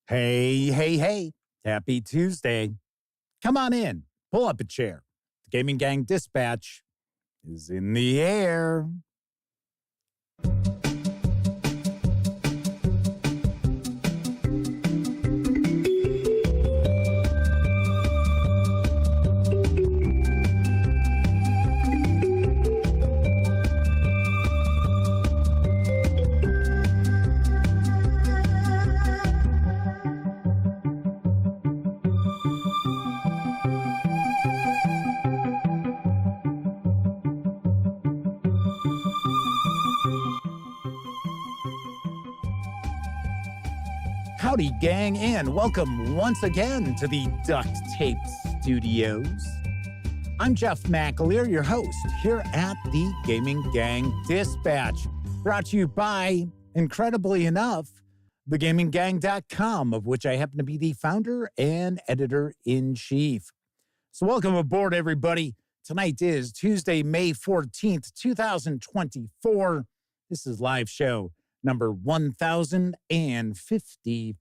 Hey, hey, hey. Happy Tuesday. Come on in. Pull up a chair. The Gaming Gang Dispatch is in the air. Howdy, gang, and welcome once again to the Duct Tape Studios. I'm Jeff McAleer, your host, here at the Gaming Gang Dispatch, brought to you by, incredibly enough, thegaminggang.com, of which I happen to be the founder and editor-in-chief. So welcome aboard, everybody. Tonight is Tuesday, May 14th, 2024. This is live show number 1055.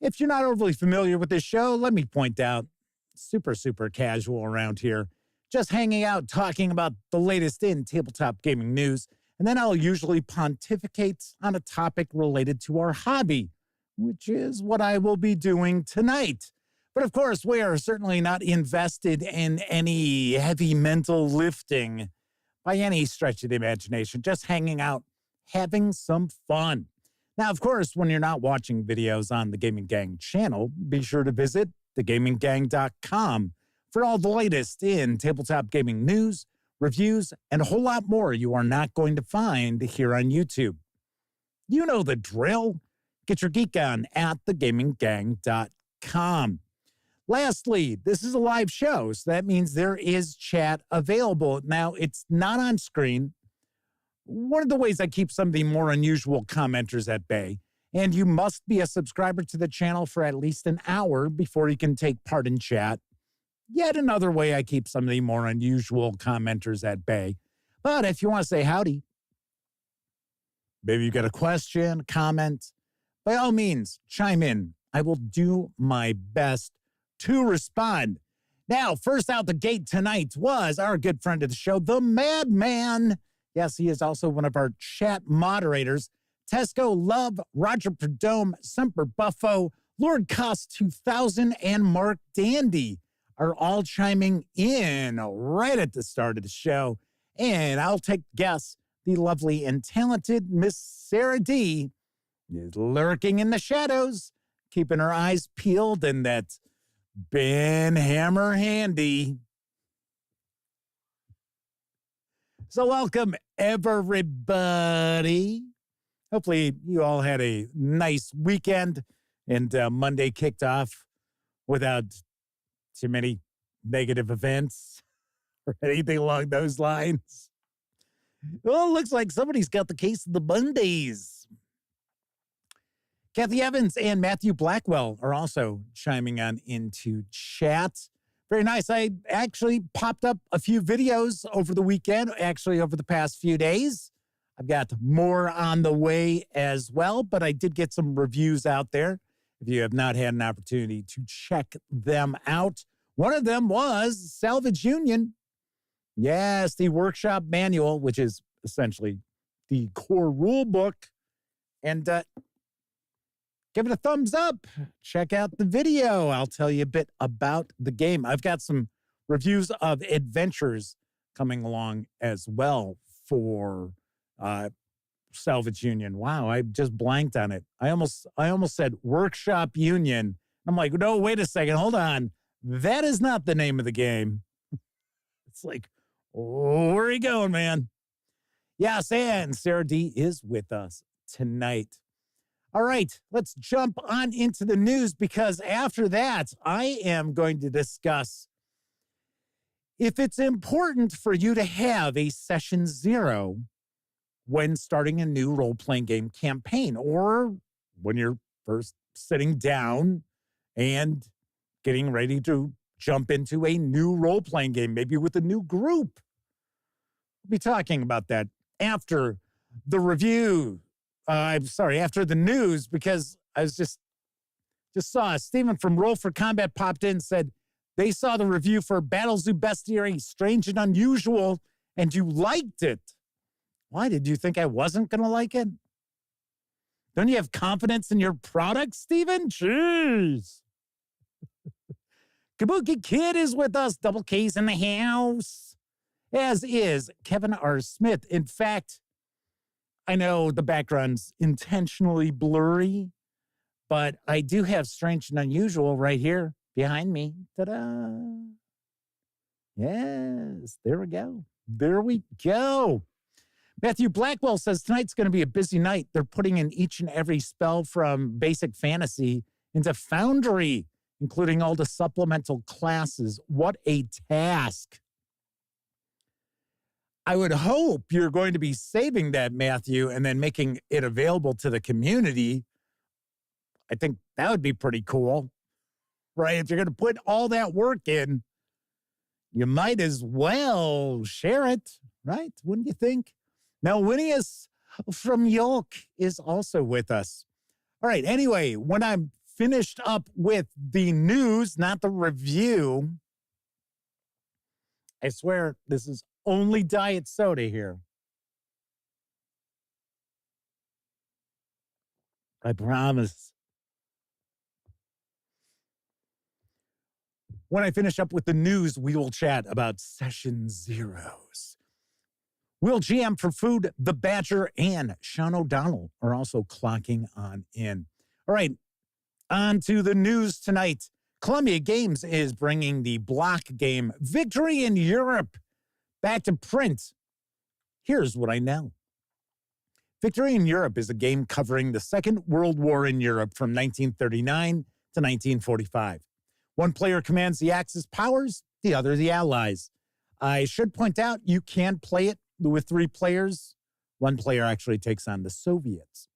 If you're not overly familiar with this show, let me point out, super casual around here. Just hanging out, talking about the latest in tabletop gaming news, and then I'll usually pontificate on a topic related to our hobby, which is what I will be doing tonight. But of course, we are certainly not invested in any heavy mental lifting by any stretch of the imagination, just hanging out, having some fun. Now, of course, when you're not watching videos on the Gaming Gang channel, be sure to visit thegaminggang.com for all the latest in tabletop gaming news, reviews, and a whole lot more you are not going to find here on YouTube. You know the drill. Get your geek on at thegaminggang.com. Lastly, this is a live show, so that means there is chat available. Now, it's not on screen. One of the ways I keep some of the more unusual commenters at bay, and you must be a subscriber to the channel for at least an hour before you can take part in chat. Yet another way I keep some of the more unusual commenters at bay. But if you want to say howdy, maybe you got a question, comment, by all means, chime in. I will do my best to respond. Now, first out the gate tonight was our good friend of the show, the Madman. Yes, he is also one of our chat moderators. Tesco Love, Roger Perdome, Semper Buffo, Lord Cost 2000, and Mark Dandy are all chiming in right at the start of the show. And I'll take a guess, the lovely and talented Miss Sarah D is lurking in the shadows, keeping her eyes peeled and that Ben Hammer handy. So welcome, everybody. Hopefully you all had a nice weekend and Monday kicked off without too many negative events or anything along those lines. Well, it looks like somebody's got the case of the Mondays. Kathy Evans and Matthew Blackwell are also chiming on into chat. Very nice. I actually popped up a few videos over the weekend, actually over the past few days. I've got more on the way as well, but I did get some reviews out there. If you have not had an opportunity to check them out, one of them was Salvage Union. Yes, the workshop manual, which is essentially the core rule book. And give it a thumbs up. Check out the video. I'll tell you a bit about the game. I've got some reviews of adventures coming along as well for Salvage Union. Wow, I just blanked on it. I almost said Workshop Union. I'm like, no, wait a second. Hold on. That is not the name of the game. It's like, oh, where are you going, man? Yes, and Sarah D is with us tonight. All right, let's jump on into the news because after that, I am going to discuss if it's important for you to have a session 0 when starting a new role-playing game campaign or when you're first sitting down and getting ready to jump into a new role-playing game, maybe with a new group. We'll be talking about that after the review I'm sorry, after the news, because I was just saw Stephen from Roll for Combat popped in and said they saw the review for Battle Zoo Bestiary, Strange and Unusual, and you liked it. Why did you think I wasn't going to like it? Don't you have confidence in your product, Stephen? Jeez. Kabuki Kid is with us. Double K's in the house. As is Kevin R. Smith. In fact, I know the background's intentionally blurry, but I do have Strange and Unusual right here behind me. Ta-da. Yes, there we go. There we go. Matthew Blackwell says tonight's going to be a busy night. They're putting in each and every spell from Basic Fantasy into Foundry, including all the supplemental classes. What a task. I would hope you're going to be saving that, Matthew, and then making it available to the community. I think that would be pretty cool, right? If you're going to put all that work in, you might as well share it, right? Wouldn't you think? Melwinius from York is also with us. All right, anyway, when I'm finished up with the news, not the review, I swear this is only diet soda here. I promise. When I finish up with the news, we will chat about Session Zeros. Will GM for Food, The Badger, and Sean O'Donnell are also clocking on in. All right, on to the news tonight. Columbia Games is bringing the block game Victory in Europe back to print. Here's what I know. Victory in Europe is a game covering the Second World War in Europe from 1939 to 1945. One player commands the Axis powers, the other the Allies. I should point out you can play it with 3 players. One player actually takes on the Soviets.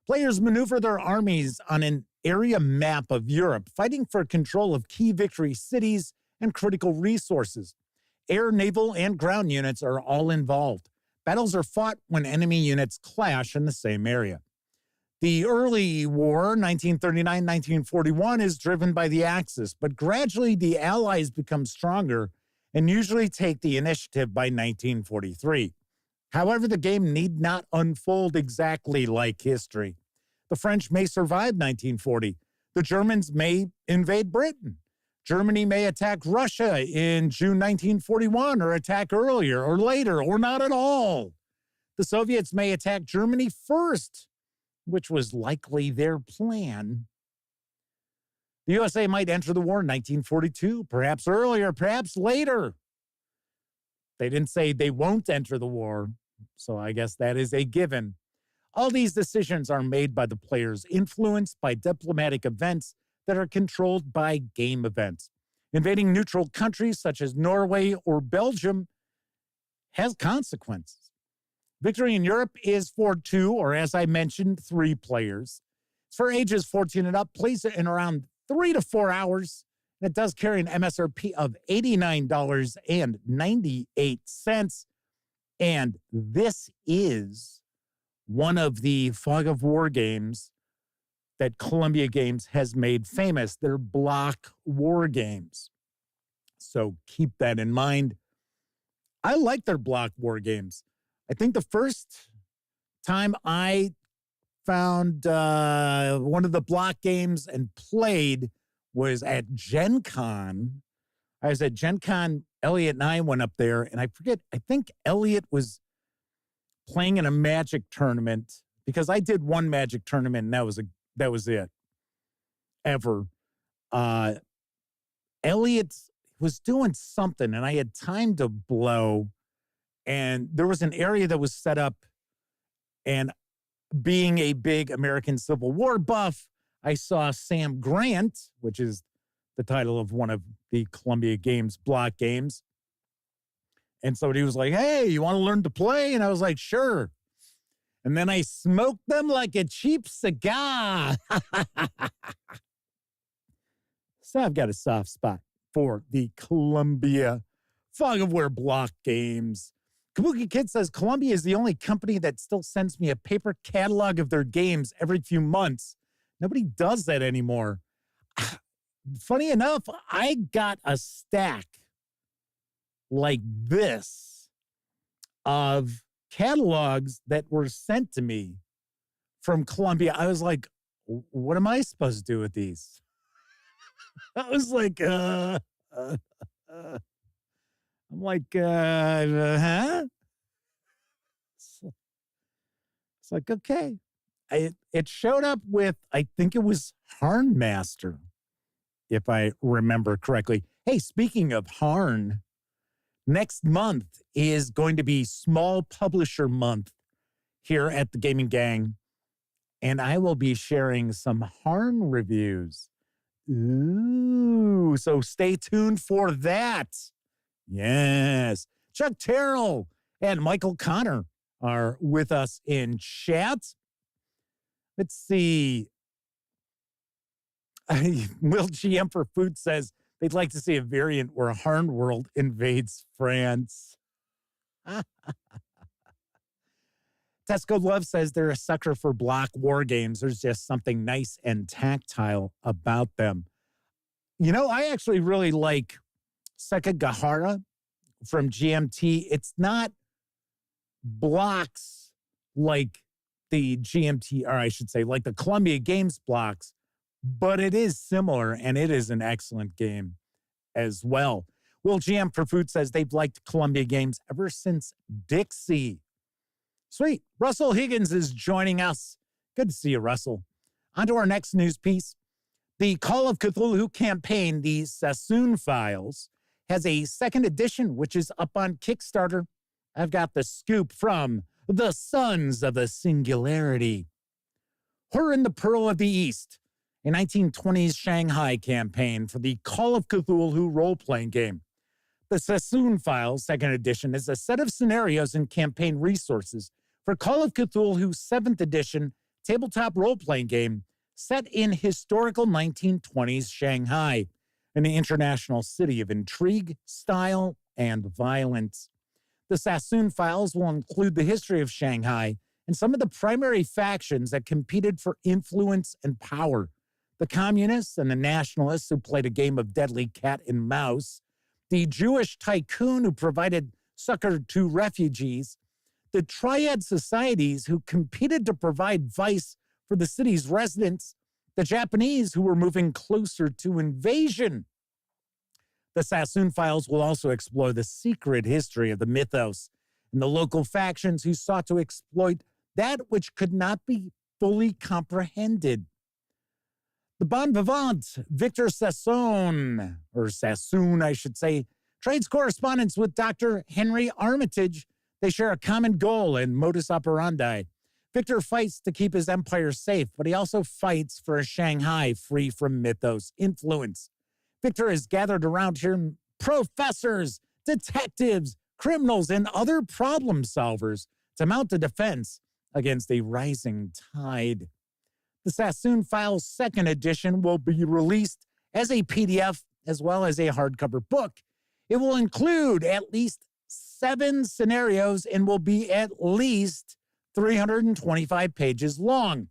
Players maneuver their armies on an area map of Europe, fighting for control of key victory cities and critical resources. Air, naval, and ground units are all involved. Battles are fought when enemy units clash in the same area. The early war, 1939-1941, is driven by the Axis, but gradually the Allies become stronger and usually take the initiative by 1943. However, the game need not unfold exactly like history. The French may survive 1940. The Germans may invade Britain. Germany may attack Russia in June 1941 or attack earlier or later or not at all. The Soviets may attack Germany first, which was likely their plan. The USA might enter the war in 1942, perhaps earlier, perhaps later. They didn't say they won't enter the war, so I guess that is a given. All these decisions are made by the players, influenced by diplomatic events that are controlled by game events. Invading neutral countries such as Norway or Belgium has consequences. Victory in Europe is for 2, or as I mentioned, 3 players. It's for ages 14 and up, plays in around 3 to 4 hours. And it does carry an MSRP of $89.98. And this is one of the Fog of War games that Columbia Games has made famous. They're block war games. So keep that in mind. I like their block war games. I think the first time I found one of the block games and played was at Gen Con. I was at Gen Con, Elliot and I went up there, and I forget, I think Elliot was playing in a Magic tournament, because I did one Magic tournament, and that was it, ever. Elliot was doing something, and I had time to blow, and there was an area that was set up, and being a big American Civil War buff, I saw Sam Grant, which is the title of one of the Columbia Games block games. And so he was like, hey, you want to learn to play? And I was like, sure. And then I smoked them like a cheap cigar. So I've got a soft spot for the Columbia Fog of War block games. Kabuki Kid says, Columbia is the only company that still sends me a paper catalog of their games every few months. Nobody does that anymore. Funny enough, I got a stack like this of catalogs that were sent to me from Columbia. I was like, what am I supposed to do with these? I was like, I'm like, huh? It's like, okay. It showed up with, I think it was Harnmaster, if I remember correctly. Hey, speaking of Harn, next month is going to be Small Publisher Month here at the Gaming Gang, and I will be sharing some Harn reviews. Ooh, so stay tuned for that. Yes. Chuck Terrell and Michael Connor are with us in chat. Let's see. Will GM for Food says they'd like to see a variant where Harn World invades France. Tesco Love says they're a sucker for block war games. There's just something nice and tactile about them. You know, I actually really like Sekigahara from GMT. It's not blocks like the GMT, or I should say, like the Columbia Games blocks, but it is similar, and it is an excellent game as well. Will GM for Food says they've liked Columbia Games ever since Dixie. Sweet. Russell Higgins is joining us. Good to see you, Russell. On to our next news piece. The Call of Cthulhu campaign, the Sassoon Files, has a second edition, which is up on Kickstarter. I've got the scoop from the Sons of the Singularity. Her and the Pearl of the East, a 1920s Shanghai campaign for the Call of Cthulhu role-playing game. The Sassoon Files, second edition, is a set of scenarios and campaign resources for Call of Cthulhu's 7th edition tabletop role-playing game set in historical 1920s Shanghai, an international city of intrigue, style, and violence. The Sassoon Files will include the history of Shanghai and some of the primary factions that competed for influence and power. The communists and the nationalists who played a game of deadly cat and mouse, the Jewish tycoon who provided succor to refugees, the triad societies who competed to provide vice for the city's residents, the Japanese who were moving closer to invasion. The Sassoon Files will also explore the secret history of the mythos and the local factions who sought to exploit that which could not be fully comprehended. The bon vivant, Victor Sassoon, or Sassoon, I should say, trades correspondence with Dr. Henry Armitage. They share a common goal and modus operandi. Victor fights to keep his empire safe, but he also fights for a Shanghai free from mythos influence. Victor has gathered around him professors, detectives, criminals, and other problem solvers to mount a defense against a rising tide. The Sassoon Files second edition will be released as a PDF as well as a hardcover book. It will include at least 7 scenarios and will be at least 325 pages long.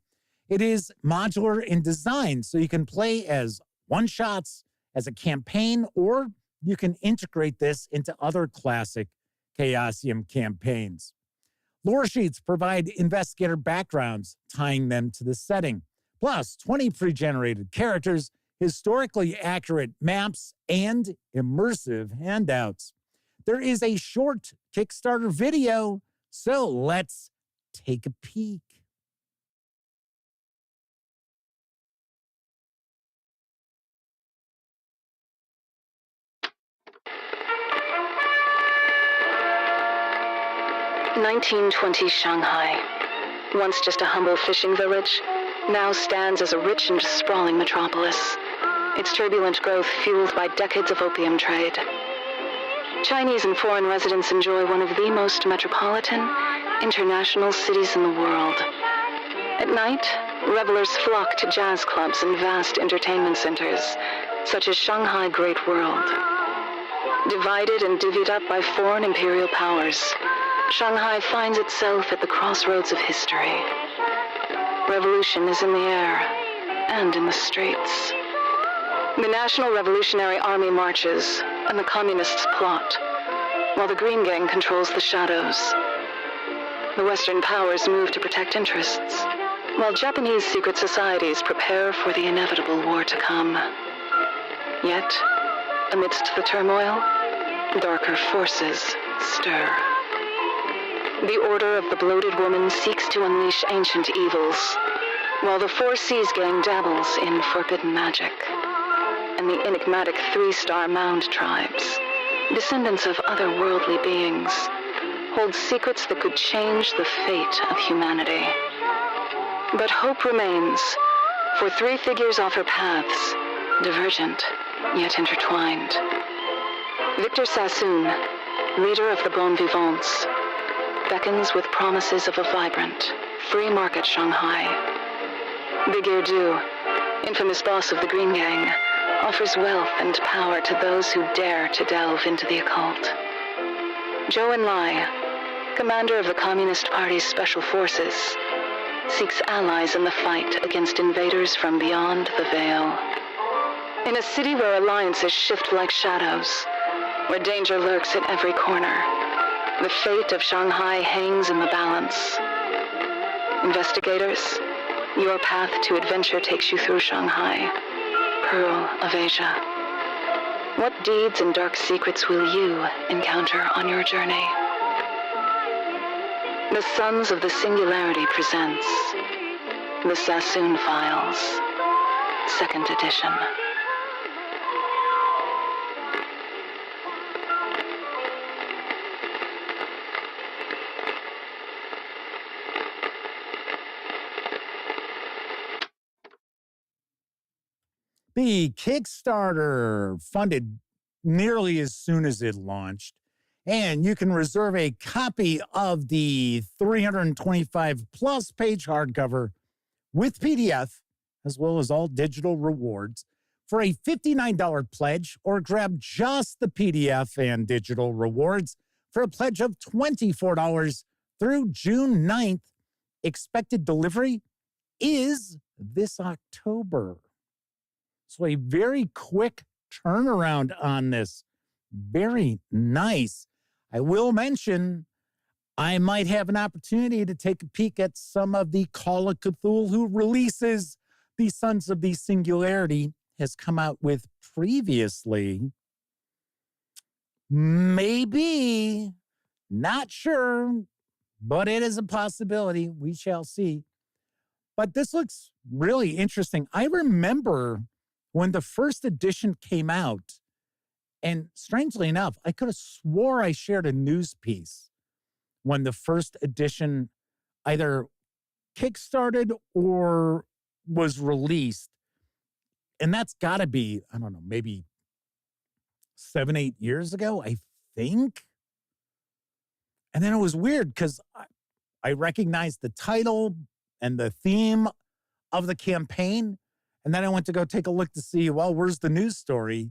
It is modular in design, so you can play as one-shots, as a campaign, or you can integrate this into other classic Chaosium campaigns. Lore sheets provide investigator backgrounds, tying them to the setting, plus 20 pre-generated characters, historically accurate maps, and immersive handouts. There is a short Kickstarter video, so let's take a peek. (1920s Shanghai, once just a humble fishing village, now stands as a rich and sprawling metropolis, its turbulent growth fueled by decades of opium trade. Chinese and foreign residents enjoy one of the most metropolitan, international cities in the world. At night, revelers flock to jazz clubs and vast entertainment centers, such as Shanghai Great World. Divided and divvied up by foreign imperial powers, Shanghai finds itself at the crossroads of history. Revolution is in the air and in the streets. The National Revolutionary Army marches, and the Communists plot, while the Green Gang controls the shadows. The Western powers move to protect interests, while Japanese secret societies prepare for the inevitable war to come. Yet, amidst the turmoil, darker forces stir. The Order of the Bloated Woman seeks to unleash ancient evils, while the Four Seas Gang dabbles in forbidden magic. And the enigmatic three-star mound tribes, descendants of otherworldly beings, hold secrets that could change the fate of humanity. But hope remains, for three figures offer paths, divergent yet intertwined. Victor Sassoon, leader of the Bon Vivants, beckons with promises of a vibrant, free market Shanghai. Bigir Du, infamous boss of the Green Gang, offers wealth and power to those who dare to delve into the occult. Zhou Enlai, commander of the Communist Party's special forces, seeks allies in the fight against invaders from beyond the veil. In a city where alliances shift like shadows, where danger lurks at every corner, the fate of Shanghai hangs in the balance. Investigators, your path to adventure takes you through Shanghai, Pearl of Asia. What deeds and dark secrets will you encounter on your journey? The Sons of the Singularity presents The Sassoon Files, 2nd edition. The Kickstarter funded nearly as soon as it launched, and you can reserve a copy of the 325 plus page hardcover with PDF, as well as all digital rewards, for a $59 pledge, or grab just the PDF and digital rewards for a pledge of $24 through June 9th. Expected delivery is this October. So a very quick turnaround on this. Very nice. I will mention I might have an opportunity to take a peek at some of the Call of Cthulhu releases the Sons of the Singularity has come out with previously. Maybe, not sure, but it is a possibility. We shall see. But this looks really interesting. I remember when the first edition came out, and strangely enough, I could have swore I shared a news piece when the first edition either kickstarted or was released. And that's got to be, I don't know, maybe 7-8 years ago, I think. And then it was weird because I recognized the title and the theme of the campaign. And then I went to go take a look to see, well, where's the news story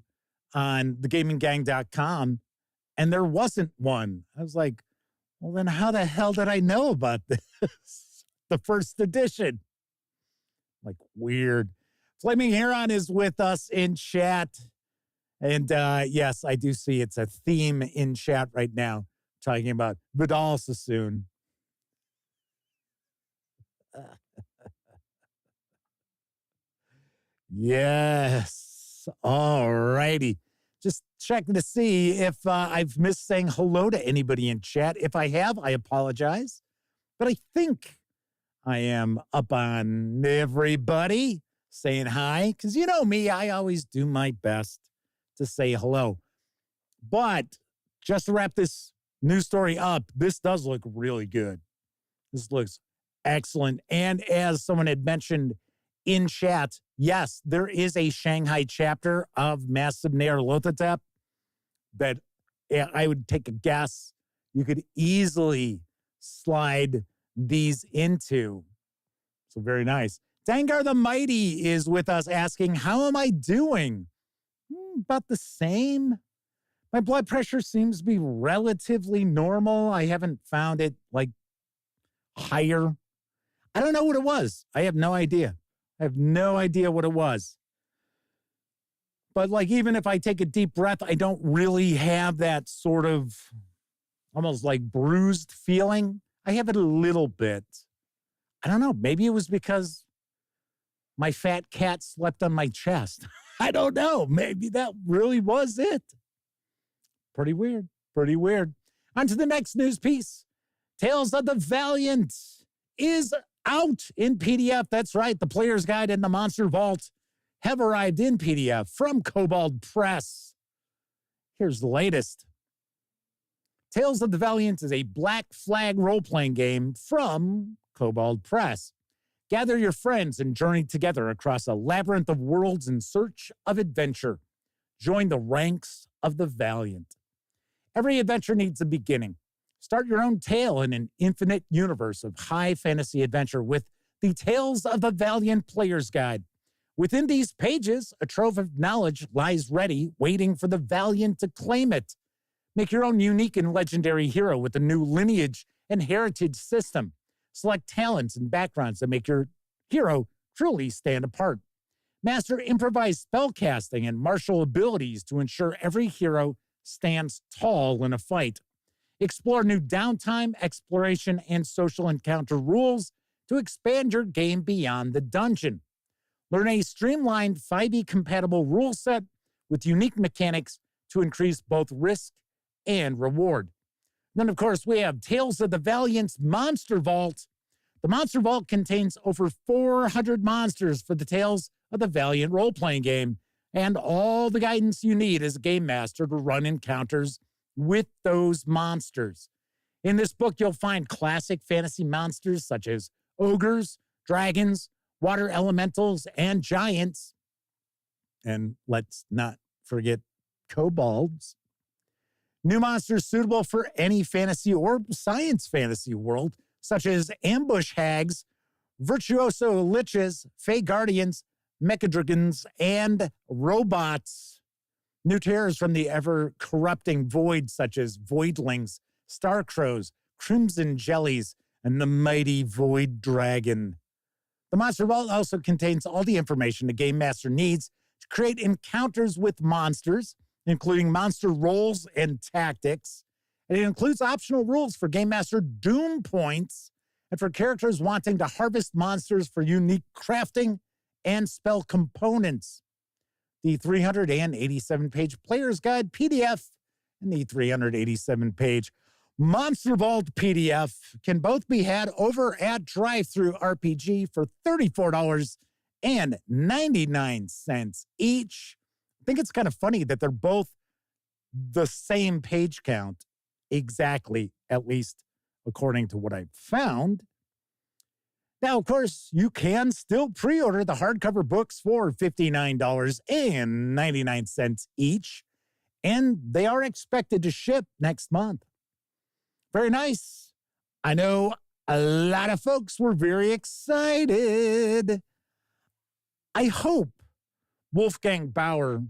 on thegaminggang.com? And there wasn't one. I was like, well, then how the hell did I know about this? The first edition. Like, weird. Flaming Heron is with us in chat. And yes, I do see it's a theme in chat right now, talking about Vidal Sassoon. Yes. All righty. Just checking to see if I've missed saying hello to anybody in chat. If I have, I apologize. But I think I am up on everybody saying hi. Because you know me, I always do my best to say hello. But just to wrap this news story up, this does look really good. This looks excellent. And as someone had mentioned in chat, yes, there is a Shanghai chapter of Nyarlathotep that I would take a guess you could easily slide these into. So very nice. Dangar the Mighty is with us asking, how am I doing? About the same. My blood pressure seems to be relatively normal. I haven't found it like higher. I don't know what it was. I have no idea. I have no idea what it was. But like, even if I take a deep breath, I don't really have that sort of almost like bruised feeling. I have it a little bit. I don't know. Maybe it was because my fat cat slept on my chest. I don't know. Maybe that really was it. Pretty weird. Pretty weird. On to the next news piece. Tales of the Valiant is out in PDF. That's right. The Player's Guide and the Monster Vault have arrived in PDF from Kobold Press. Here's the latest. Tales of the Valiant is a Black Flag role-playing game from Kobold Press. Gather your friends and journey together across a labyrinth of worlds in search of adventure. Join the ranks of the Valiant. Every adventure needs a beginning. Start your own tale in an infinite universe of high fantasy adventure with the Tales of the Valiant Player's Guide. Within these pages, a trove of knowledge lies ready, waiting for the Valiant to claim it. Make your own unique and legendary hero with a new lineage and heritage system. Select talents and backgrounds that make your hero truly stand apart. Master improvised spellcasting and martial abilities to ensure every hero stands tall in a fight. Explore new downtime, exploration, and social encounter rules to expand your game beyond the dungeon. Learn a streamlined 5e-compatible rule set with unique mechanics to increase both risk and reward. Then, of course, we have Tales of the Valiant's Monster Vault. The Monster Vault contains over 400 monsters for the Tales of the Valiant role-playing game, and all the guidance you need as a game master to run encounters with those monsters. In this book, you'll find classic fantasy monsters such as ogres, dragons, water elementals, and giants. And let's not forget kobolds. New monsters suitable for any fantasy or science fantasy world, such as ambush hags, virtuoso liches, fey guardians, mechadragons, and robots. New terrors from the ever-corrupting void, such as voidlings, star crows, crimson jellies, and the mighty void dragon. The Monster Vault also contains all the information a game master needs to create encounters with monsters, including monster roles and tactics. And it includes optional rules for Game Master Doom points and for characters wanting to harvest monsters for unique crafting and spell components. The 387-page Player's Guide PDF and the 387-page Monster Vault PDF can both be had over at Drive-Thru RPG for $34.99 each. I think it's kind of funny that they're both the same page count exactly, at least according to what I've found. Now, of course, you can still pre-order the hardcover books for $59.99 each, and they are expected to ship next month. Very nice. I know a lot of folks were very excited. I hope Wolfgang Bauer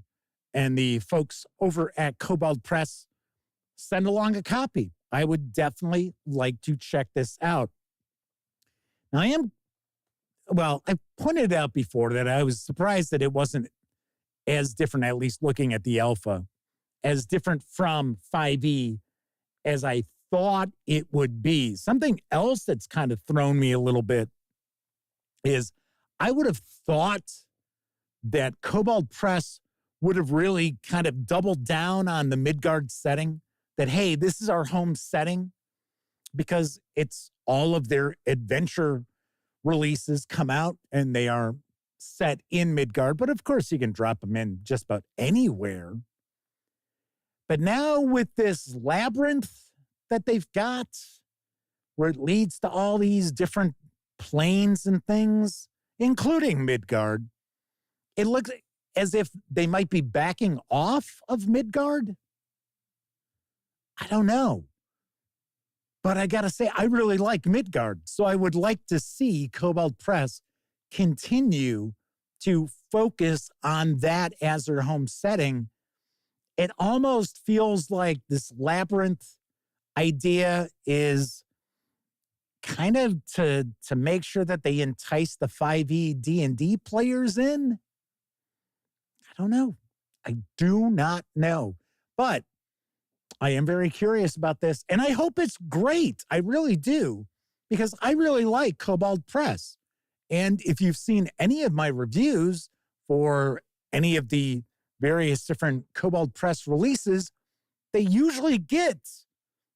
and the folks over at Kobold Press send along a copy. I would definitely like to check this out. Now, I pointed out before that I was surprised that it wasn't as different, at least looking at the alpha, as different from 5e as I thought it would be. Something else that's kind of thrown me a little bit is I would have thought that Kobold Press would have really kind of doubled down on the Midgard setting, that, hey, this is our home setting, because it's all of their adventure releases come out and they are set in Midgard. But of course, you can drop them in just about anywhere. But now with this labyrinth that they've got, where it leads to all these different planes and things, including Midgard, it looks as if they might be backing off of Midgard. I don't know. But I got to say, I really like Midgard. So I would like to see Kobold Press continue to focus on that as their home setting it almost feels like this labyrinth idea is kind of to make sure that they entice the 5e D&D players in. I don't know. I do not know. But I am very curious about this, and I hope it's great. I really do, because I really like Kobold Press. And if you've seen any of my reviews for any of the various different Kobold Press releases, they usually get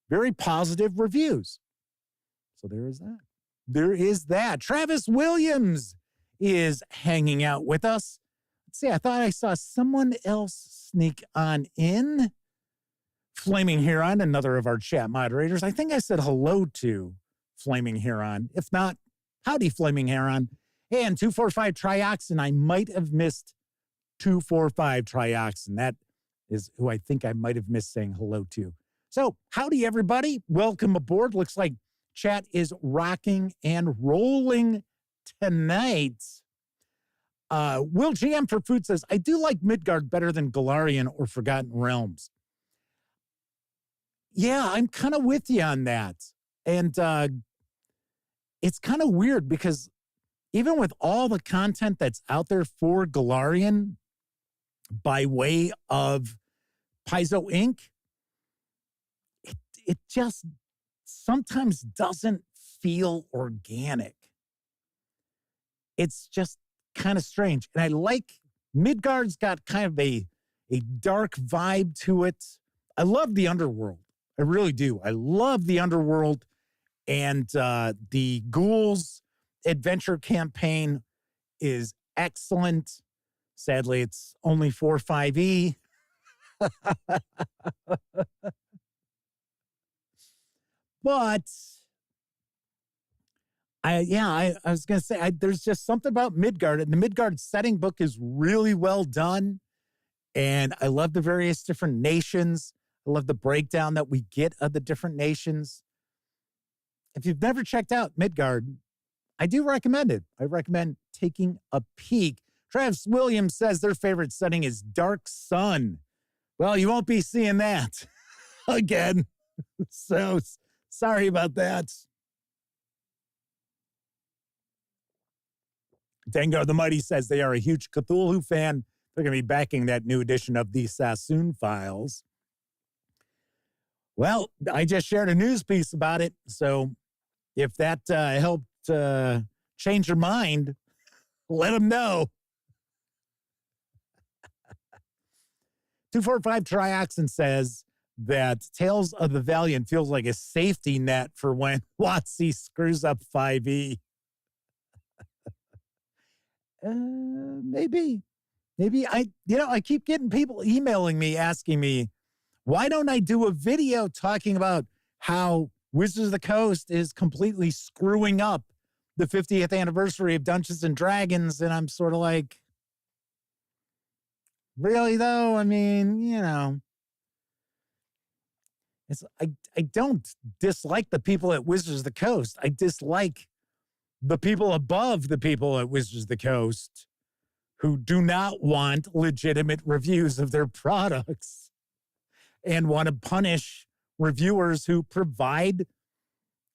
very positive reviews. So there is that. There is that. Travis Williams is hanging out with us. Let's see, I thought I saw someone else sneak on in. Flaming Huron, another of our chat moderators. I think I said hello to Flaming Huron. If not, howdy, Flaming Huron. And 245 Trioxin. I might have missed 245 Trioxin. That is who I think I might have missed saying hello to. So, howdy, everybody. Welcome aboard. Looks like chat is rocking and rolling tonight. Will GM for Food says, I do like Midgard better than Golarion or Forgotten Realms. Yeah, I'm kind of with you on that. And it's kind of weird because even with all the content that's out there for Golarion by way of Paizo Inc., it just sometimes doesn't feel organic. It's just kind of strange. And I like Midgard's got kind of a dark vibe to it. I love the underworld. I really do. I love the underworld, and the Ghouls adventure campaign is excellent. Sadly, it's only 4.5e. But I was going to say, there's just something about Midgard, and the Midgard setting book is really well done. And I love the various different nations. I love the breakdown that we get of the different nations. If you've never checked out Midgard, I do recommend it. I recommend taking a peek. Travis Williams says their favorite setting is Dark Sun. Well, you won't be seeing that again. So sorry about that. Dengar the Mighty says they are a huge Cthulhu fan. They're going to be backing that new edition of the Sassoon Files. Well, I just shared a news piece about it. So if that helped change your mind, let them know. 245 Trioxin says that Tales of the Valiant feels like a safety net for when WotC screws up 5e. Maybe I keep getting people emailing me asking me, why don't I do a video talking about how Wizards of the Coast is completely screwing up the 50th anniversary of Dungeons and Dragons? And I'm sort of like, really though? I mean, I don't dislike the people at Wizards of the Coast. I dislike the people above the people at Wizards of the Coast who do not want legitimate reviews of their products and want to punish reviewers who provide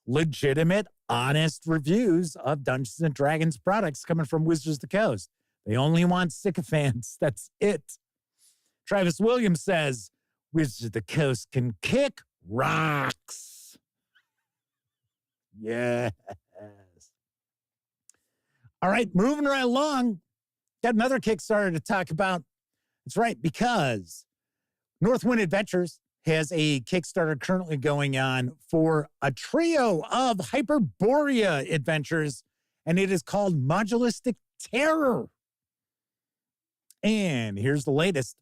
legitimate, honest reviews of Dungeons and Dragons products coming from Wizards of the Coast. They only want sycophants. That's it. Travis Williams says, Wizards of the Coast can kick rocks. Yes. All right, moving right along. Got another Kickstarter to talk about. That's right, because Northwind Adventures has a Kickstarter currently going on for a trio of Hyperborea adventures, and it is called Modulistic Terror. And here's the latest.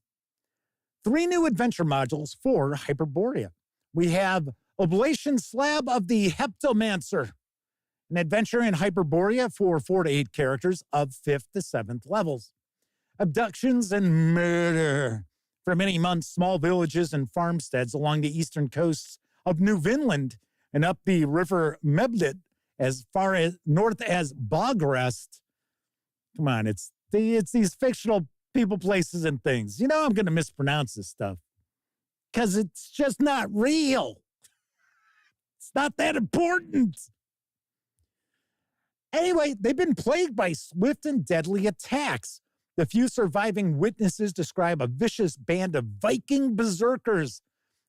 3 new adventure modules for Hyperborea. We have Oblation Slab of the Heptomancer, an adventure in Hyperborea for 4 to 8 characters of 5th to 7th levels. Abductions and murder for many months, small villages and farmsteads along the eastern coasts of New Vinland and up the river Meblit as far as north as Bogrest. Come on, it's these fictional people, places, and things. I'm going to mispronounce this stuff. because it's just not real. It's not that important. Anyway, they've been plagued by swift and deadly attacks. The few surviving witnesses describe a vicious band of Viking berserkers,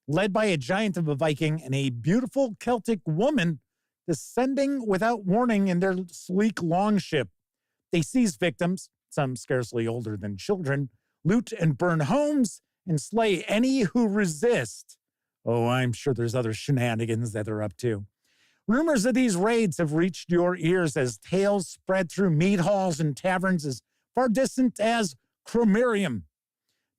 led by a giant of a Viking and a beautiful Celtic woman, descending without warning in their sleek longship. They seize victims, some scarcely older than children, loot and burn homes, and slay any who resist. Oh, I'm sure there's other shenanigans that they're up to. Rumors of these raids have reached your ears as tales spread through mead halls and taverns as far distant as Cromerium.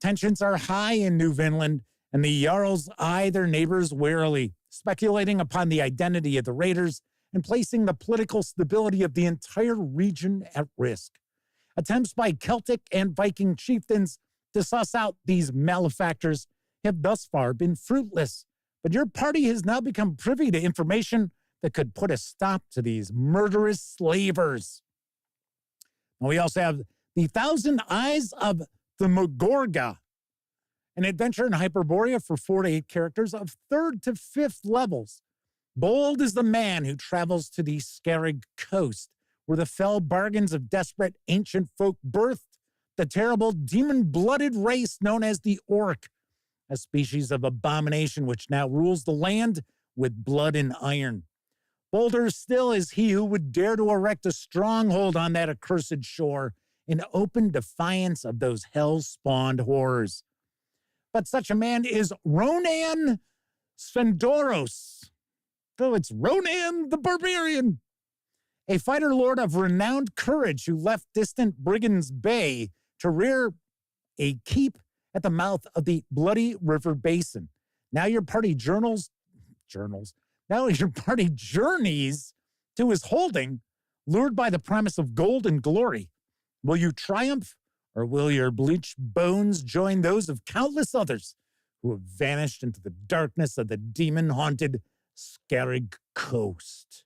Tensions are high in New Vinland, and the Jarls eye their neighbors warily, speculating upon the identity of the raiders and placing the political stability of the entire region at risk. Attempts by Celtic and Viking chieftains to suss out these malefactors have thus far been fruitless, but your party has now become privy to information that could put a stop to these murderous slavers. And we also have the Thousand Eyes of Thaumagorga, an adventure in Hyperborea for 4 to 8 characters of 3rd to 5th levels. Bold is the man who travels to the Scarrig coast, where the fell bargains of desperate ancient folk birthed the terrible demon-blooded race known as the Orc, a species of abomination which now rules the land with blood and iron. Bolder still is he who would dare to erect a stronghold on that accursed shore in open defiance of those hell-spawned horrors. But such a man is Ronan Svendoros. Oh, it's Ronan the Barbarian, a fighter lord of renowned courage who left distant Brigand's Bay to rear a keep at the mouth of the Bloody River Basin. Now your party journeys to his holding, lured by the promise of gold and glory. Will you triumph, or will your bleached bones join those of countless others who have vanished into the darkness of the demon-haunted Scarrig coast?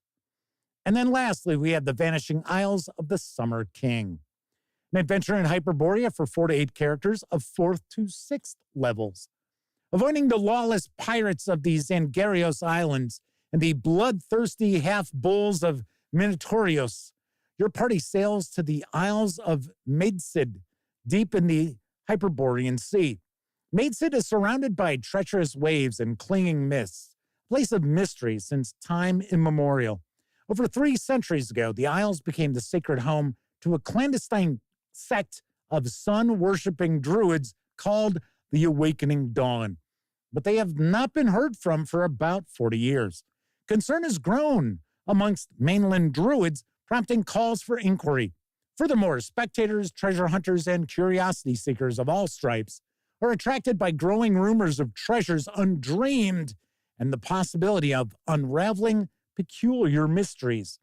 And then lastly, we have the Vanishing Isles of the Summer King, an adventure in Hyperborea for 4 to 8 characters of 4th to 6th levels. Avoiding the lawless pirates of the Zangarios Islands and the bloodthirsty half-bulls of Minotaurios, your party sails to the Isles of Maidsid, deep in the Hyperborean Sea. Maidsid is surrounded by treacherous waves and clinging mists, a place of mystery since time immemorial. Over 3 centuries ago, the Isles became the sacred home to a clandestine sect of sun-worshipping druids called the Awakening Dawn. But they have not been heard from for about 40 years. Concern has grown amongst mainland druids, prompting calls for inquiry. Furthermore, spectators, treasure hunters, and curiosity seekers of all stripes are attracted by growing rumors of treasures undreamed and the possibility of unraveling peculiar mysteries.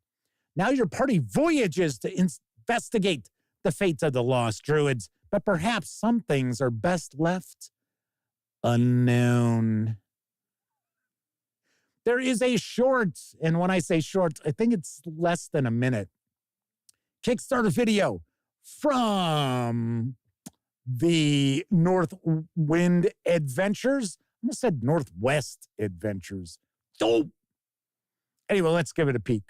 Now your party voyages to investigate the fate of the lost druids, but perhaps some things are best left unknown. There is a short, and when I say short, I think it's less than a minute, Kickstarter video from the North Wind Adventures. I almost said Northwest Adventures. Oh! Anyway, let's give it a peek.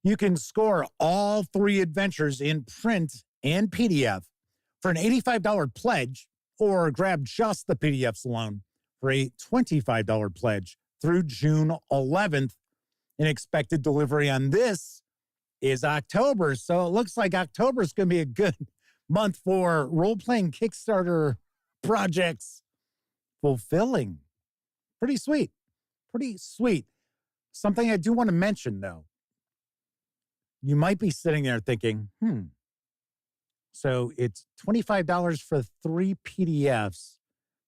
You can score all 3 adventures in print and PDF for an $85 pledge, or grab just the PDFs alone for a $25 pledge through June 11th. An expected delivery on this is October. So it looks like October is going to be a good month for role-playing Kickstarter projects fulfilling. Pretty sweet. Pretty sweet. Something I do want to mention, though. You might be sitting there thinking, so it's $25 for 3 PDFs,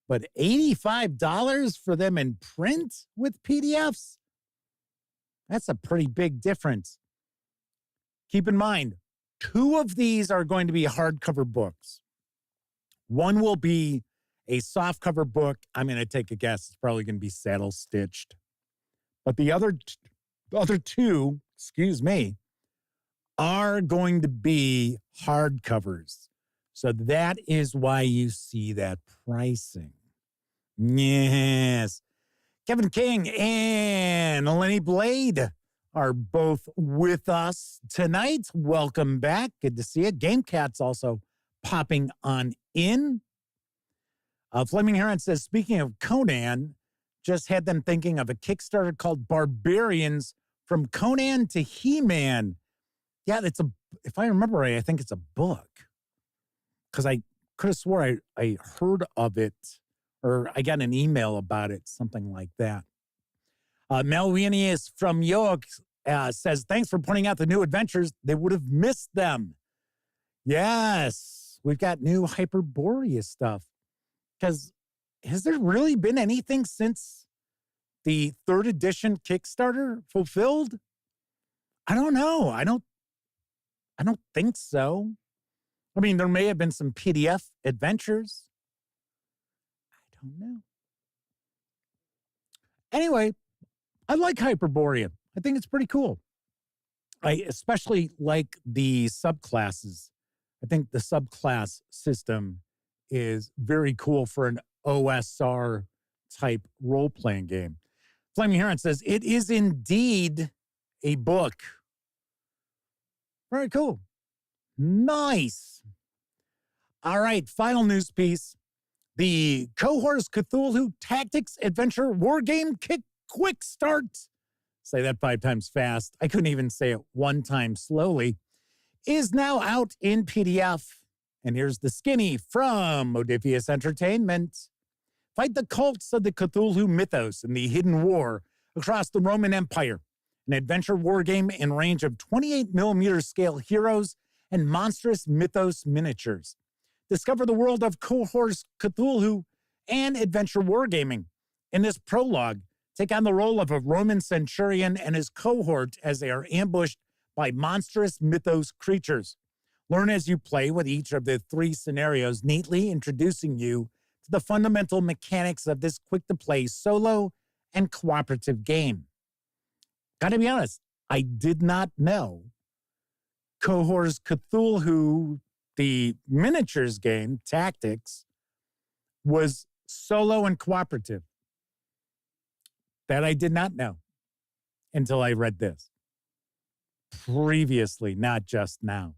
but $85 for them in print with PDFs? That's a pretty big difference. Keep in mind, 2 of these are going to be hardcover books. One will be a softcover book. I'm going to take a guess. It's probably going to be saddle stitched. But the other 2, are going to be hardcovers. So that is why you see that pricing. Yes. Kevin King and Lenny Blade are both with us tonight. Welcome back. Good to see you. Game Cat's also popping on in. Flaming Heron says, speaking of Conan, just had them thinking of a Kickstarter called Barbarians from Conan to He-Man. Yeah, if I remember right, I think it's a book. Because I could have swore I heard of it, or I got an email about it, something like that. Melvinius from York says, thanks for pointing out the new adventures. They would have missed them. Yes, we've got new Hyperborea stuff. Because has there really been anything since the 3rd edition Kickstarter fulfilled? I don't know. I don't think so. I mean, there may have been some PDF adventures. I don't know. Anyway, I like Hyperborea. I think it's pretty cool. I especially like the subclasses. I think the subclass system is very cool for an OSR type role-playing game. Flaming Heron says, it is indeed a book. Very cool. Nice. All right, final news piece. The Cohorts Cthulhu Tactics Adventure Wargame Quick Start. Say that 5 times fast. I couldn't even say it 1 time slowly. Is now out in PDF. And here's the skinny from Modiphius Entertainment. Fight the cults of the Cthulhu mythos in the hidden war across the Roman Empire. An adventure wargame in range of 28mm scale heroes and monstrous mythos miniatures. Discover the world of Cohorts Cthulhu and adventure wargaming. In this prologue, take on the role of a Roman centurion and his cohort as they are ambushed by monstrous mythos creatures. Learn as you play with each of the 3 scenarios, neatly introducing you to the fundamental mechanics of this quick-to-play solo and cooperative game. Gotta be honest, I did not know Cohorts Cthulhu, the miniatures game, Tactics, was solo and cooperative. That I did not know until I read this. Previously, not just now.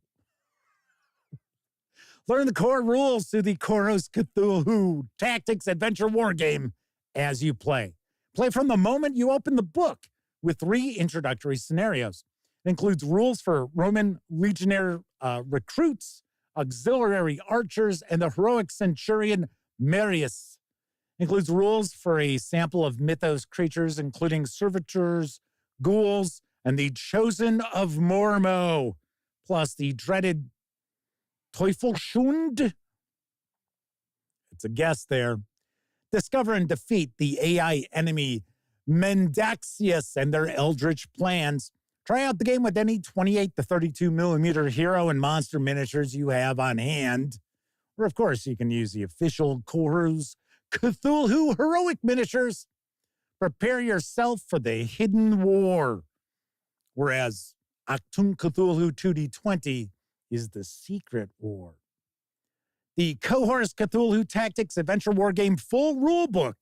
Learn the core rules to the Cohorts Cthulhu Tactics Adventure Wargame as you play. Play from the moment you open the book with 3 introductory scenarios. It includes rules for Roman legionnaire recruits, auxiliary archers, and the heroic centurion Marius. It includes rules for a sample of mythos creatures, including servitors, ghouls, and the Chosen of Mormo, plus the dreaded Teufelsschund. It's a guess there. Discover and defeat the AI enemy Mendaxius and their eldritch plans. Try out the game with any 28 to 32mm hero and monster miniatures you have on hand. Or, of course, you can use the official Cohorts Cthulhu heroic miniatures. Prepare yourself for the hidden war. Whereas Achtung Cthulhu 2D20 is the secret war. The Cohorts Cthulhu Tactics Adventure Wargame full rulebook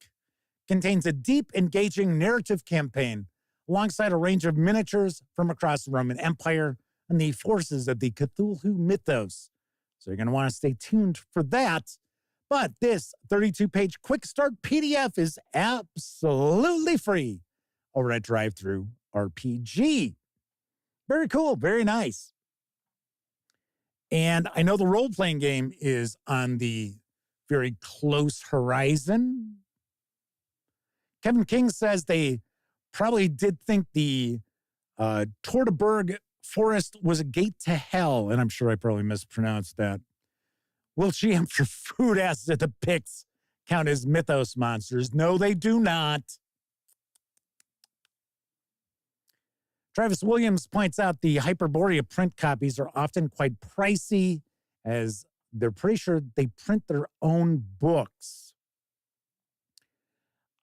contains a deep, engaging narrative campaign, alongside a range of miniatures from across the Roman Empire and the forces of the Cthulhu mythos. So you're going to want to stay tuned for that. But this 32-page quick start PDF is absolutely free over at Drive-Thru RPG. Very cool, very nice. And I know the role-playing game is on the very close horizon. Kevin King says they probably did think the Torteberg forest was a gate to hell, and I'm sure I probably mispronounced that. Will GM for Food asks that the Picts count as mythos monsters. No, they do not. Travis Williams points out the Hyperborea print copies are often quite pricey, as they're pretty sure they print their own books.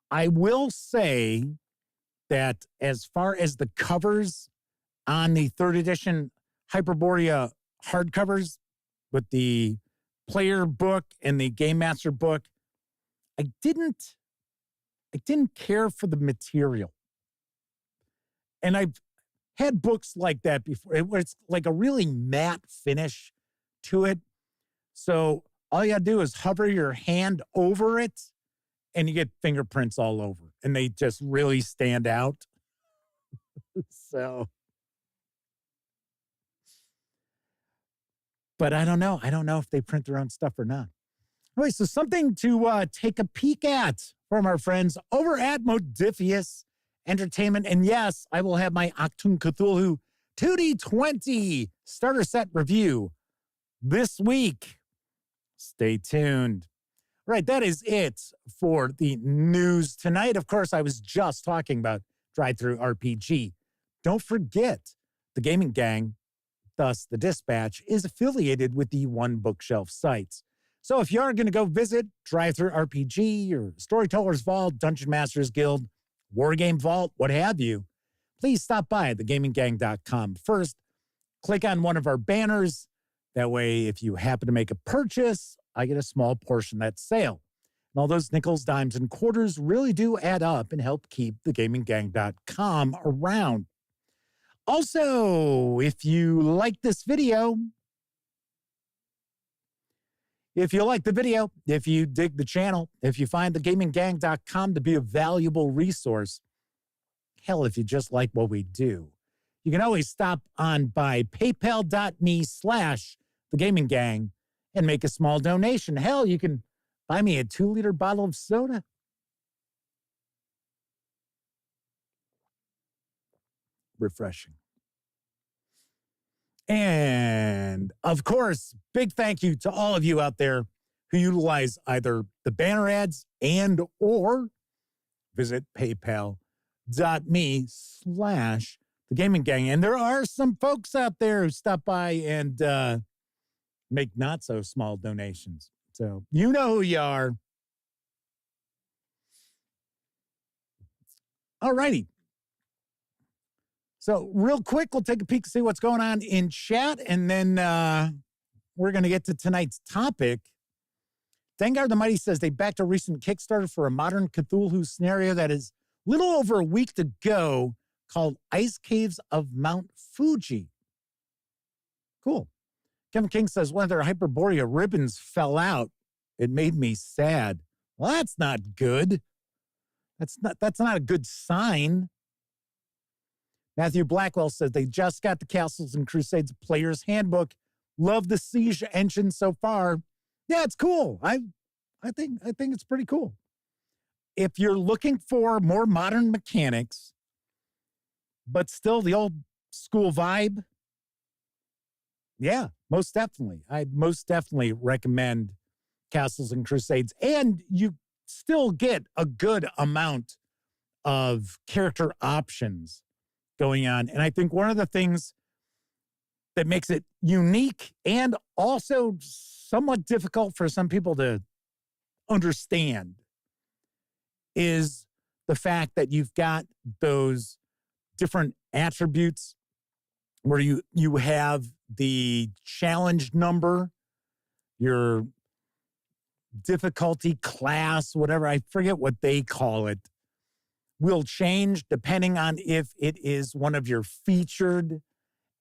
I will say that as far as the covers on the third edition Hyperborea hardcovers with the player book and the Game Master book, I didn't care for the material. And I've had books like that before. It's like a really matte finish to it. So all you gotta do is hover your hand over it and you get fingerprints all over. And they just really stand out. So, but I don't know. I don't know if they print their own stuff or not. Anyway, so something to take a peek at from our friends over at Modiphius Entertainment. And yes, I will have my Achtung Cthulhu 2D20 starter set review this week. Stay tuned. All right, that is it for the news tonight. Of course, I was just talking about Drive-Thru RPG. Don't forget, the Gaming Gang, thus the Dispatch, is affiliated with the One Bookshelf sites. So if you are going to go visit Drive-Thru RPG or Storyteller's Vault, Dungeon Masters Guild, Wargame Vault, what have you, please stop by thegaminggang.com first. Click on one of our banners. That way, if you happen to make a purchase, I get a small portion of that sale. And all those nickels, dimes, and quarters really do add up and help keep thegaminggang.com around. Also, if you like this video, if you like the video, if you dig the channel, if you find thegaminggang.com to be a valuable resource, hell, if you just like what we do, you can always stop on by paypal.me/thegaminggang and make a small donation. Hell, you can buy me a 2-liter bottle of soda. Refreshing. And of course, big thank you to all of you out there who utilize either the banner ads and or visit paypal.me/thegaminggang. And there are some folks out there who stop by and make not so small donations. So you know who you are. All righty. So real quick, we'll take a peek to see what's going on in chat, and then we're going to get to tonight's topic. Dengar the Mighty says they backed a recent Kickstarter for a modern Cthulhu scenario that is a little over a week to go, called Ice Caves of Mount Fuji. Cool. Kevin King says one of their Hyperborea ribbons fell out. It made me sad. Well, that's not good. That's not a good sign. Matthew Blackwell says they just got the Castles and Crusades Player's Handbook. Love the Siege engine so far. Yeah, it's cool. I think it's pretty cool. If you're looking for more modern mechanics, but still the old school vibe, yeah, most definitely. I most definitely recommend Castles and Crusades. And you still get a good amount of character options going on. And I think one of the things that makes it unique and also somewhat difficult for some people to understand is the fact that you've got those different attributes where you have the challenge number, your difficulty class, whatever, I forget what they call it, will change depending on if it is one of your featured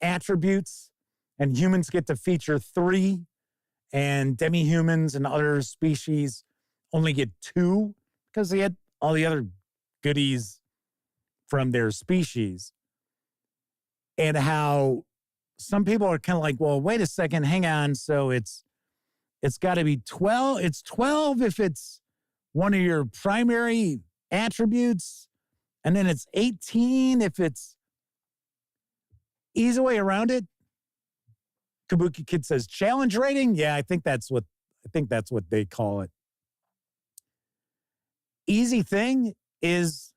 attributes. And humans get to feature 3, and demi-humans and other species only get 2 because they had all the other goodies from their species. And how some people are kind of like, well, wait a second, hang on. So it's got to be 12. It's 12 if it's one of your primary attributes, and then it's 18 if it's easy way around it. Kabuki Kid says challenge rating. Yeah, I think that's what they call it. Easy thing is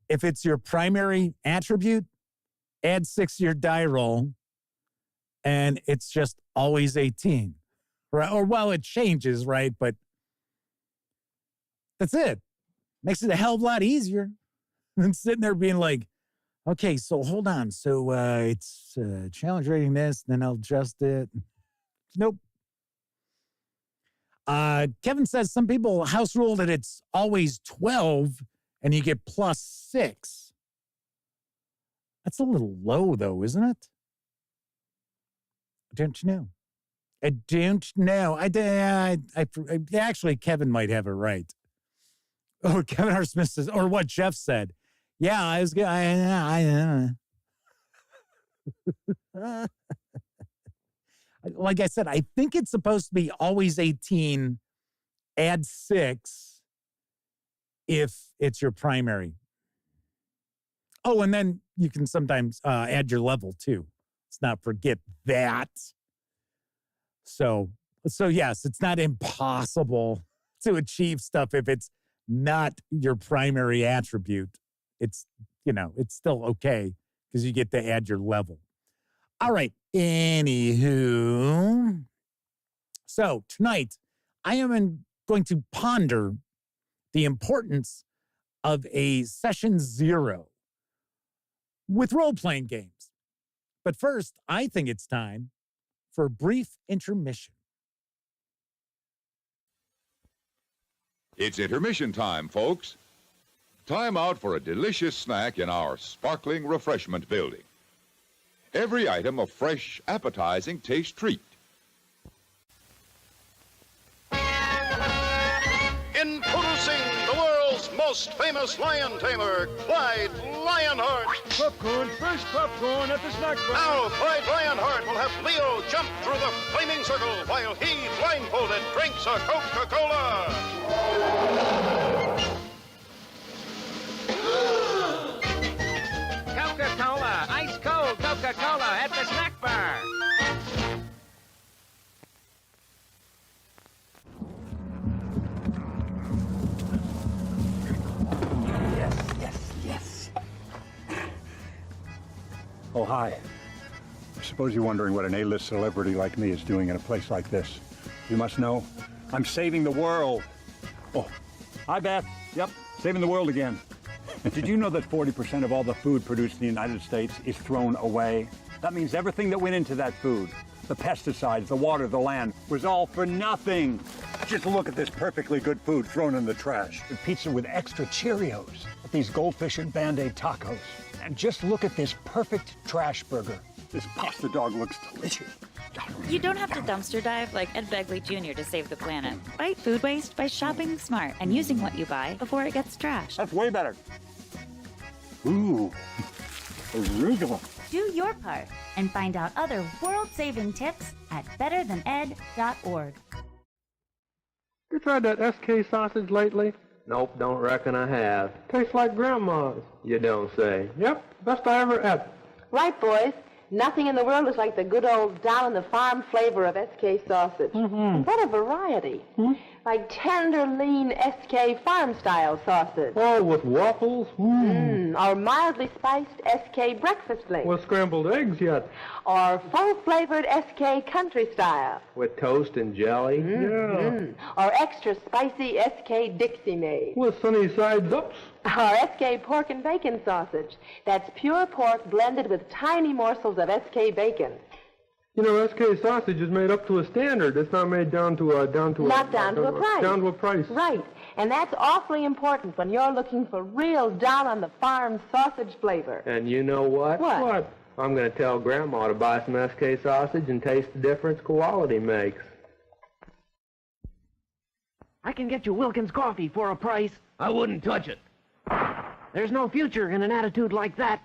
if it's your primary attribute, add 6 to your die roll, and it's just always 18. Right? Or well, it changes, right? But that's it. Makes it a hell of a lot easier than sitting there being like, okay, so hold on. So it's challenge rating this, then I'll adjust it. Nope. Kevin says some people house rule that it's always 12 and you get +6. That's a little low, though, isn't it? Don't you know? I don't know. Actually, Kevin might have it right. Oh, Kevin R. Smith says, or what Jeff said. Yeah, I was like I said, I think it's supposed to be always 18, add 6 if it's your primary. Oh, and then you can sometimes add your level too. Let's not forget that. So yes, it's not impossible to achieve stuff if it's not your primary attribute. It's still okay because you get to add your level. All right. Anywho, so tonight I am going to ponder the importance of a session 0 with role-playing games. But first, I think it's time for a brief intermission. It's intermission time, folks. Time out for a delicious snack in our sparkling refreshment building. Every item a fresh, appetizing taste treat. Introducing the world's most famous lion tamer, Clyde Lionheart. Popcorn, fresh popcorn at the snack bar. Now, Clyde Lionheart will have Leo jump through the flaming circle while he, blindfolded, drinks a Coca-Cola. Coca-Cola, ice cold Coca-Cola at the snack bar. Yes. Oh, hi. I suppose you're wondering what an A-list celebrity like me is doing in a place like this. You must know, I'm saving the world. Oh, hi, Beth. Yep, saving the world again. Did you know that 40% of all the food produced in the United States is thrown away? That means everything that went into that food, the pesticides, the water, the land, was all for nothing. Just look at this perfectly good food thrown in the trash. The pizza with extra Cheerios, these goldfish and Band-Aid tacos. And just look at this perfect trash burger. This pasta dog looks delicious. You don't have to dumpster dive like Ed Begley Jr. to save the planet. Fight food waste by shopping smart and using what you buy before it gets trashed. That's way better. Ooh, arugula. Do your part and find out other world-saving tips at betterthaned.org. You tried that SK sausage lately? Nope, don't reckon I have. Tastes like Grandma's. You don't say. Yep, best I ever ate. Right, boys. Nothing in the world is like the good old down-in-the-farm flavor of SK sausage. Mm-hmm. What a variety. Like tender, lean SK farm-style sausage. Oh, with waffles? Or mildly spiced SK breakfast links. With scrambled eggs yet? Or full-flavored SK country style. With toast and jelly? Yeah. Or extra spicy SK Dixie made. With sunny sides ups? Or SK pork and bacon sausage. That's pure pork blended with tiny morsels of SK bacon. You know, SK sausage is made up to a standard. It's not made down to a price. Right. And that's awfully important when you're looking for real down-on-the-farm sausage flavor. And you know what? What? I'm going to tell Grandma to buy some SK sausage and taste the difference quality makes. I can get you Wilkins coffee for a price. I wouldn't touch it. There's no future in an attitude like that.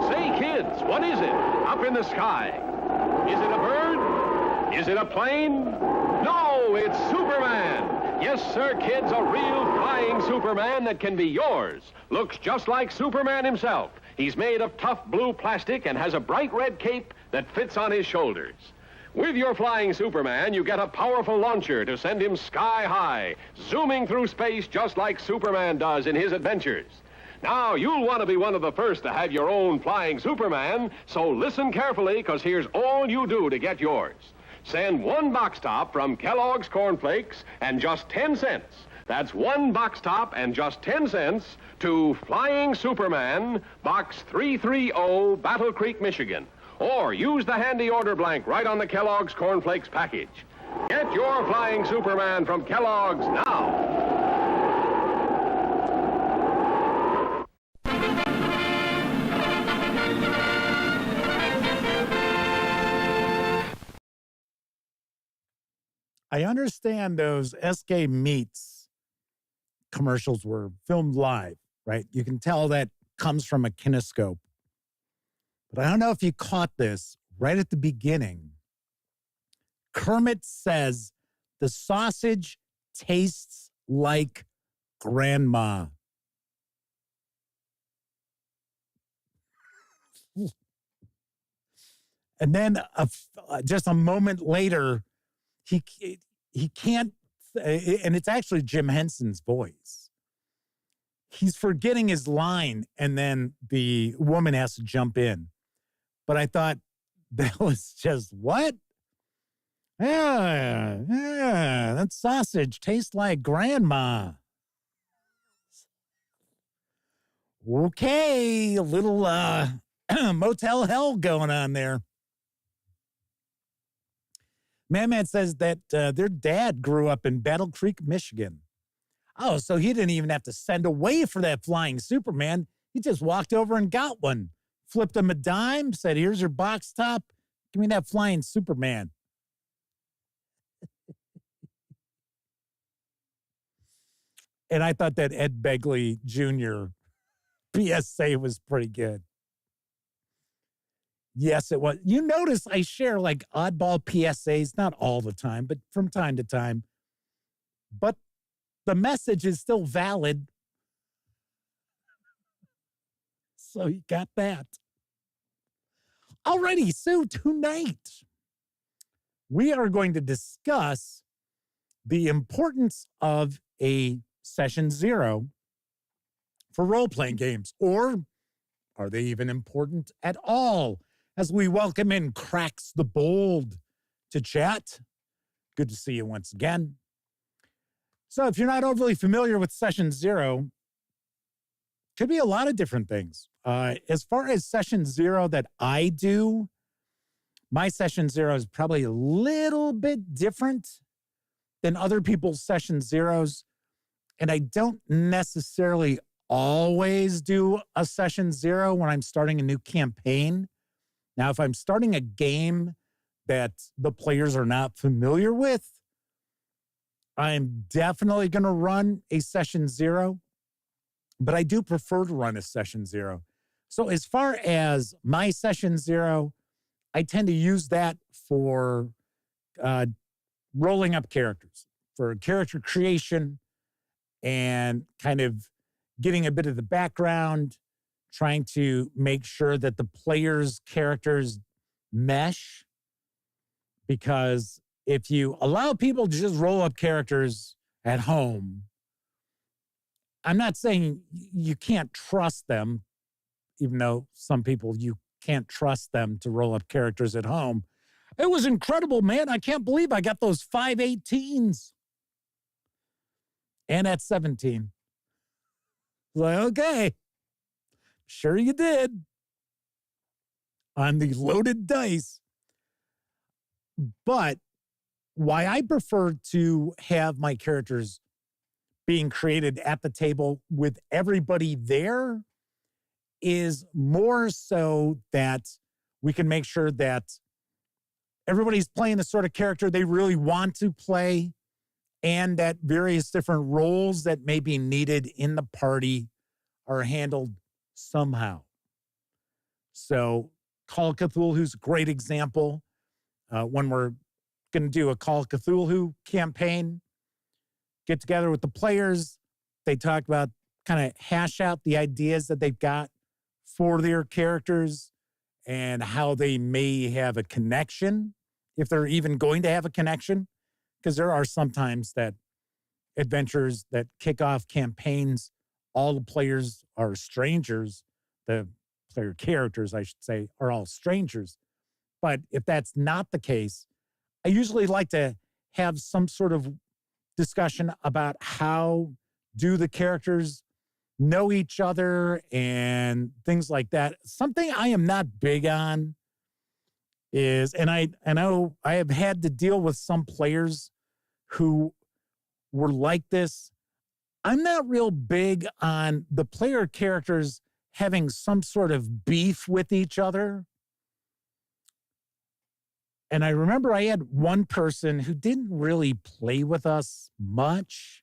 Say, kids, what is it? Up in the sky. Is it a bird? Is it a plane? No, it's Superman. Yes, sir, kids, a real flying Superman that can be yours. Looks just like Superman himself. He's made of tough blue plastic and has a bright red cape that fits on his shoulders. With your flying Superman, you get a powerful launcher to send him sky high, zooming through space just like Superman does in his adventures. Now, you'll want to be one of the first to have your own flying Superman, so listen carefully, because here's all you do to get yours. Send one box top from Kellogg's Corn Flakes and just 10 cents. That's one box top and just 10 cents to Flying Superman, Box 330, Battle Creek, Michigan. Or use the handy order blank right on the Kellogg's Corn Flakes package. Get your Flying Superman from Kellogg's now. I understand those SK Meats commercials were filmed live, right? You can tell that comes from a kinescope. But I don't know if you caught this right at the beginning. Kermit says the sausage tastes like grandma. And then just a moment later, he can't, and it's actually Jim Henson's voice. He's forgetting his line, and then the woman has to jump in. But I thought that was just, what? Yeah, that sausage tastes like grandma. Okay, a little motel hell going on there. Man says that their dad grew up in Battle Creek, Michigan. Oh, so he didn't even have to send away for that flying Superman. He just walked over and got one. Flipped him a dime, said, here's your box top. Give me that flying Superman. And I thought that Ed Begley Jr. PSA was pretty good. Yes, it was. You notice I share like oddball PSAs, not all the time, but from time to time. But the message is still valid. So you got that. Alrighty, so tonight we are going to discuss the importance of a session 0 for role-playing games, or are they even important at all? As we welcome in Cracks the Bold to chat. Good to see you once again. So if you're not overly familiar with session 0, could be a lot of different things. As far as session 0 that I do, my session 0 is probably a little bit different than other people's session 0s. And I don't necessarily always do a session 0 when I'm starting a new campaign. Now, if I'm starting a game that the players are not familiar with, I'm definitely going to run a session 0, but I do prefer to run a session 0. So as far as my session 0, I tend to use that for rolling up characters, for character creation and kind of getting a bit of the background, trying to make sure that the players' characters mesh. Because if you allow people to just roll up characters at home, I'm not saying you can't trust them, even though some people you can't trust them to roll up characters at home. It was incredible, man. I can't believe I got those 5/18s. And at 17. Like, okay. Sure you did. On the loaded dice. But why I prefer to have my characters being created at the table with everybody there is more so that we can make sure that everybody's playing the sort of character they really want to play, and that various different roles that may be needed in the party are handled somehow. So Call of Cthulhu's a great example. When we're going to do a Call of Cthulhu campaign, get together with the players, they talk about, kind of hash out the ideas that they've got for their characters and how they may have a connection, if they're even going to have a connection. Because there are sometimes that adventures that kick off campaigns, all the players are strangers. The player characters, I should say, are all strangers. But if that's not the case, I usually like to have some sort of discussion about how do the characters know each other and things like that. Something I am not big on is, and I know I have had to deal with some players who were like this. I'm not real big on the player characters having some sort of beef with each other. And I remember I had one person who didn't really play with us much.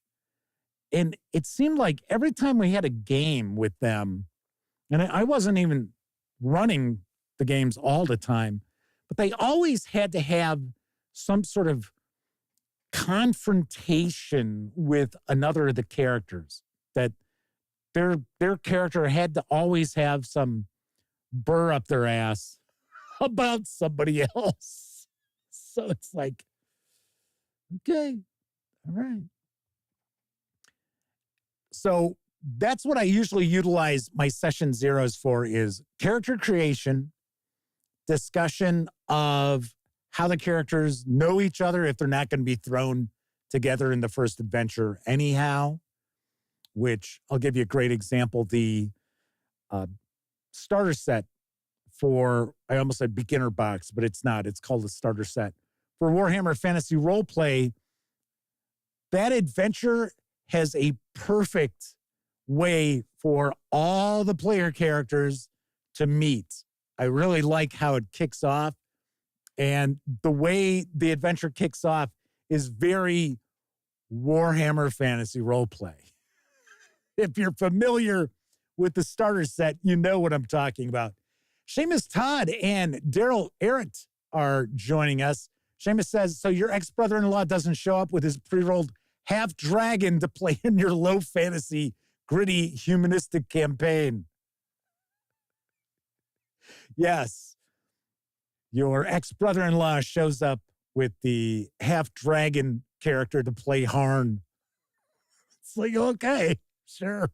And it seemed like every time we had a game with them, and I wasn't even running the games all the time, but they always had to have some sort of confrontation with another of the characters, that their character had to always have some burr up their ass about somebody else. So it's like, okay, all right. So that's what I usually utilize my session zeros for, is character creation, discussion of how the characters know each other if they're not going to be thrown together in the first adventure anyhow, which I'll give you a great example. The starter set for, I almost said beginner box, but it's not. It's called the starter set for Warhammer Fantasy Roleplay. That adventure has a perfect way for all the player characters to meet. I really like how it kicks off. And the way the adventure kicks off is very Warhammer Fantasy Roleplay. If you're familiar with the starter set, you know what I'm talking about. Seamus Todd and Daryl Arrett are joining us. Seamus says, so your ex-brother-in-law doesn't show up with his pre-rolled half-dragon to play in your low-fantasy, gritty, humanistic campaign. Yes. Your ex-brother-in-law shows up with the half-dragon character to play Harn. It's like, okay, sure.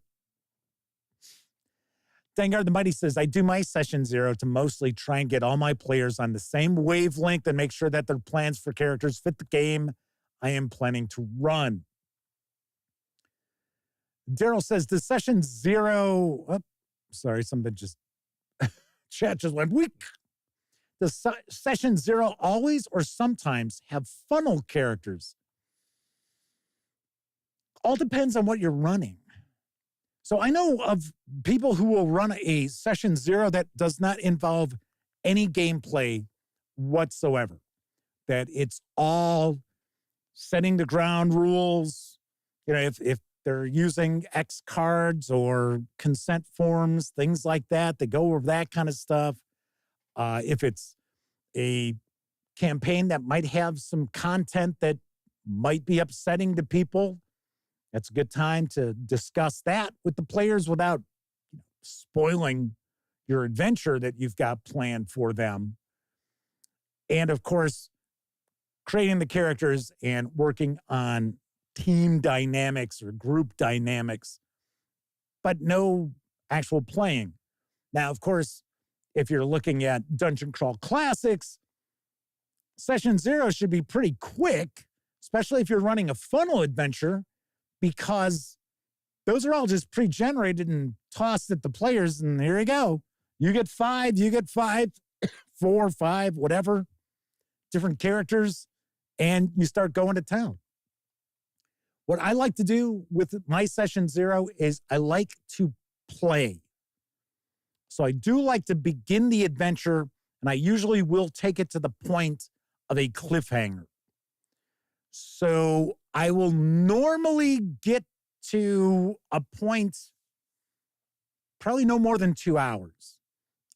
Dangard the Mighty says, I do my session zero to mostly try and get all my players on the same wavelength and make sure that their plans for characters fit the game I am planning to run. Daryl says, the session zero, sorry, something just, chat just went weak. The session zero always or sometimes have funnel characters. All depends on what you're running. So I know of people who will run a session zero that does not involve any gameplay whatsoever. That it's all setting the ground rules. You know, if they're using X cards or consent forms, things like that, they go over that kind of stuff. If it's a campaign that might have some content that might be upsetting to people, that's a good time to discuss that with the players without spoiling your adventure that you've got planned for them. And of course, creating the characters and working on team dynamics or group dynamics, but no actual playing. Now, of course, if you're looking at Dungeon Crawl Classics, session zero should be pretty quick, especially if you're running a funnel adventure, because those are all just pre-generated and tossed at the players, and here you go. You get 5, 4, 5, whatever. different characters, and you start going to town. What I like to do with my session 0 is I like to play. So I do like to begin the adventure, and I usually will take it to the point of a cliffhanger. So I will normally get to a point, probably no more than 2 hours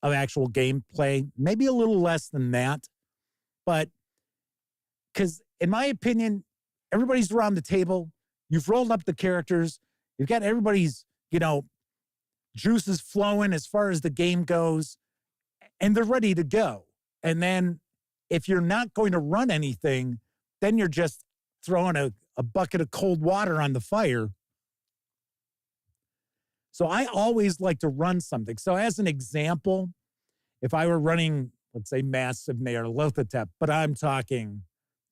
of actual gameplay, maybe a little less than that. But because in my opinion, everybody's around the table, you've rolled up the characters, you've got everybody's, juices flowing as far as the game goes, and they're ready to go. And then if you're not going to run anything, then you're just throwing a bucket of cold water on the fire. So I always like to run something. So as an example, if I were running, let's say, Massive Nyarlathotep, but I'm talking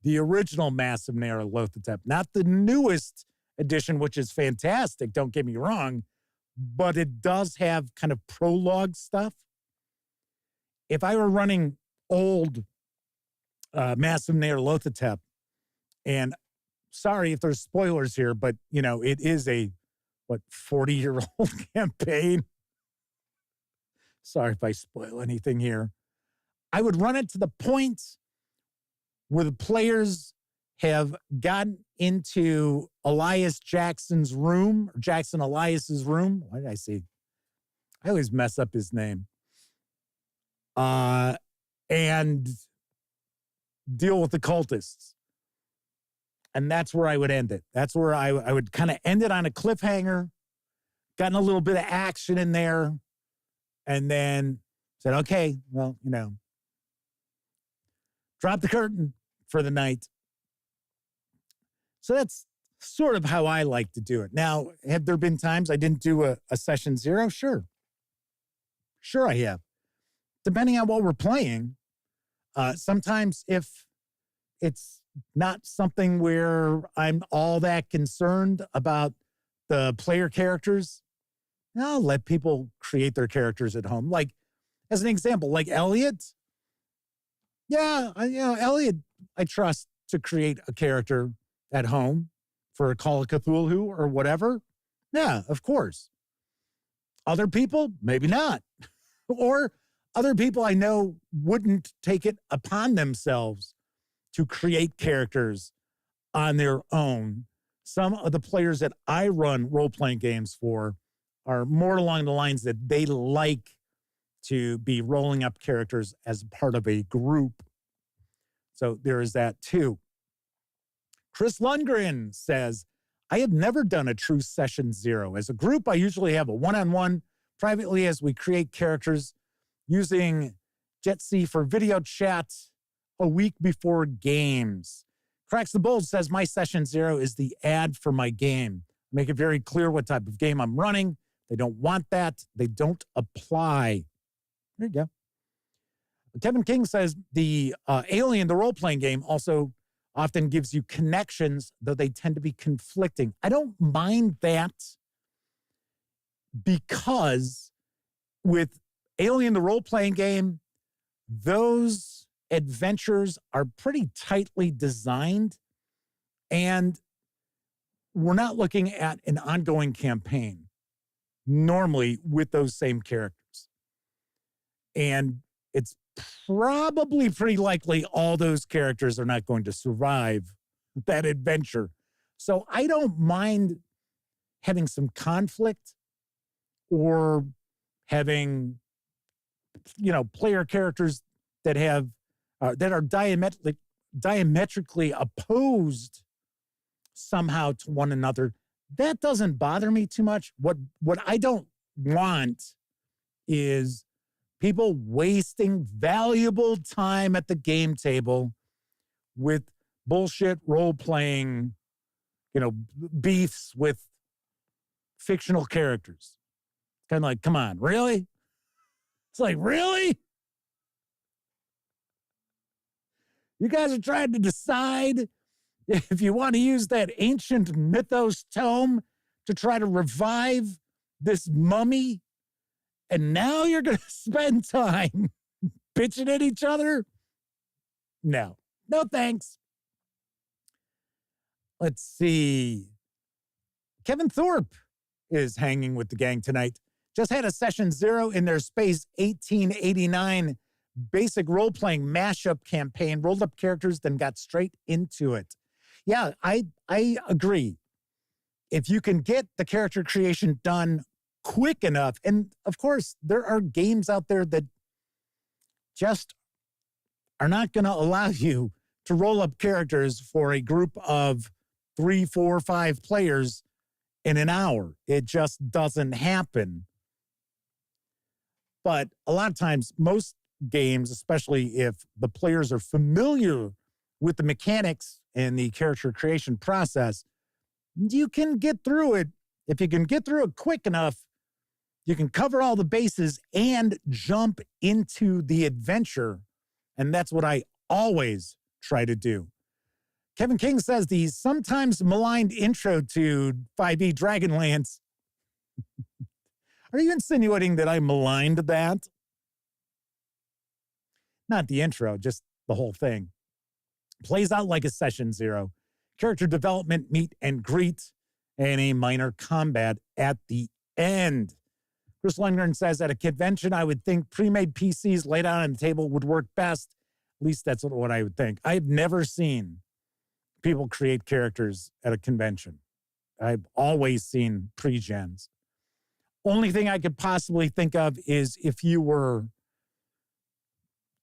the original Massive Nyarlathotep, not the newest edition, which is fantastic, don't get me wrong, but it does have kind of prologue stuff. If I were running old Massive Nyarlathotep, and sorry if there's spoilers here, but, it is a, 40-year-old campaign. Sorry if I spoil anything here. I would run it to the point where the players have gotten into Elias Jackson's room, or Jackson Elias's room. Why did I say? I always mess up his name. And deal with the cultists. And that's where I would end it. That's where I would kind of end it on a cliffhanger, gotten a little bit of action in there, and then said, okay, well, drop the curtain for the night. So that's sort of how I like to do it. Now, have there been times I didn't do a session 0? Sure. Sure I have. Depending on what we're playing, sometimes if it's not something where I'm all that concerned about the player characters, I'll let people create their characters at home. Like, as an example, like Elliot. Yeah, Elliot, I trust to create a character at home for a Call of Cthulhu or whatever. Yeah, of course. Other people, maybe not. Or other people I know wouldn't take it upon themselves to create characters on their own. Some of the players that I run role-playing games for are more along the lines that they like to be rolling up characters as part of a group. So there is that too. Chris Lundgren says, I have never done a true session 0. As a group, I usually have a one-on-one privately as we create characters using Jitsi for video chat a week before games. Cracks the Bold says, my session 0 is the ad for my game. Make it very clear what type of game I'm running. They don't want that. They don't apply. There you go. Kevin King says, the Alien, the role-playing game, also often gives you connections, though they tend to be conflicting. I don't mind that because with Alien, the role-playing game, those adventures are pretty tightly designed, and we're not looking at an ongoing campaign normally with those same characters. And it's probably pretty likely all those characters are not going to survive that adventure. So I don't mind having some conflict or having, player characters that have that are diametrically opposed somehow to one another. That doesn't bother me too much. What I don't want is people wasting valuable time at the game table with bullshit role-playing, beefs with fictional characters. It's kind of like, come on, really? It's like, really? You guys are trying to decide if you want to use that ancient mythos tome to try to revive this mummy, and now you're going to spend time bitching at each other? No, No thanks. Let's see. Kevin Thorpe is hanging with the gang tonight. Just had a session 0 in their Space 1889 basic role-playing mashup campaign, rolled up characters, then got straight into it. Yeah, I agree. If you can get the character creation done quick enough, and of course, there are games out there that just are not going to allow you to roll up characters for a group of 3, 4, 5 players in an hour. It just doesn't happen. But a lot of times, most games, especially if the players are familiar with the mechanics and the character creation process, you can get through it. If you can get through it quick enough, you can cover all the bases and jump into the adventure. And that's what I always try to do. Kevin King says the sometimes maligned intro to 5e Dragonlance. Are you insinuating that I maligned that? Not the intro, just the whole thing. Plays out like a session 0. Character development, meet and greet, and a minor combat at the end. Chris Lundgren says, at a convention, I would think pre-made PCs laid out on the table would work best. At least that's what I would think. I've never seen people create characters at a convention. I've always seen pre-gens. Only thing I could possibly think of is if you were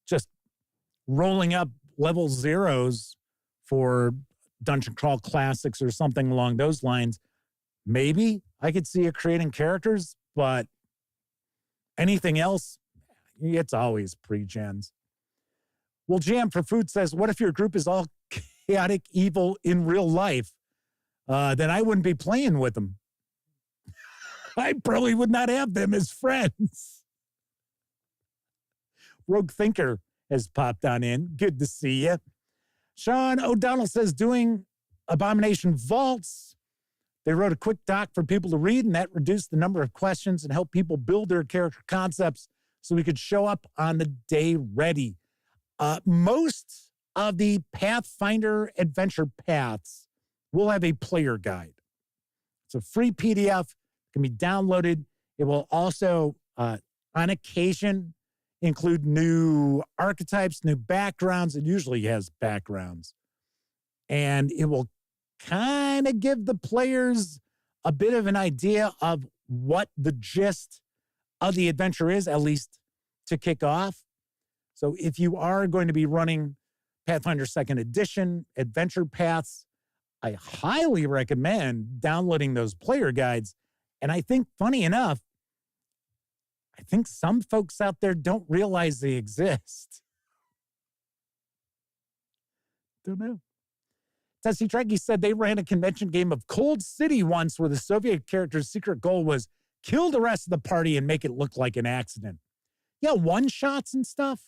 just rolling up level 0s for Dungeon Crawl Classics or something along those lines, maybe I could see it creating characters, but anything else, it's always pre-gens. Well, Jam for Food says, what if your group is all chaotic evil in real life? Then I wouldn't be playing with them. I probably would not have them as friends. Rogue Thinker has popped on in. Good to see you. Sean O'Donnell says, doing Abomination Vaults. They wrote a quick doc for people to read, and that reduced the number of questions and helped people build their character concepts so we could show up on the day ready. Most of the Pathfinder adventure paths will have a player guide. It's a free PDF, can be downloaded. It will also, on occasion, include new archetypes, new backgrounds. It usually has backgrounds. And it will kind of give the players a bit of an idea of what the gist of the adventure is, at least to kick off. So if you are going to be running Pathfinder 2nd Edition adventure paths, I highly recommend downloading those player guides. And I think, funny enough, I think some folks out there don't realize they exist. Don't know. Tessie Trekkie said they ran a convention game of Cold City once where the Soviet character's secret goal was kill the rest of the party and make it look like an accident. Yeah, one-shots and stuff.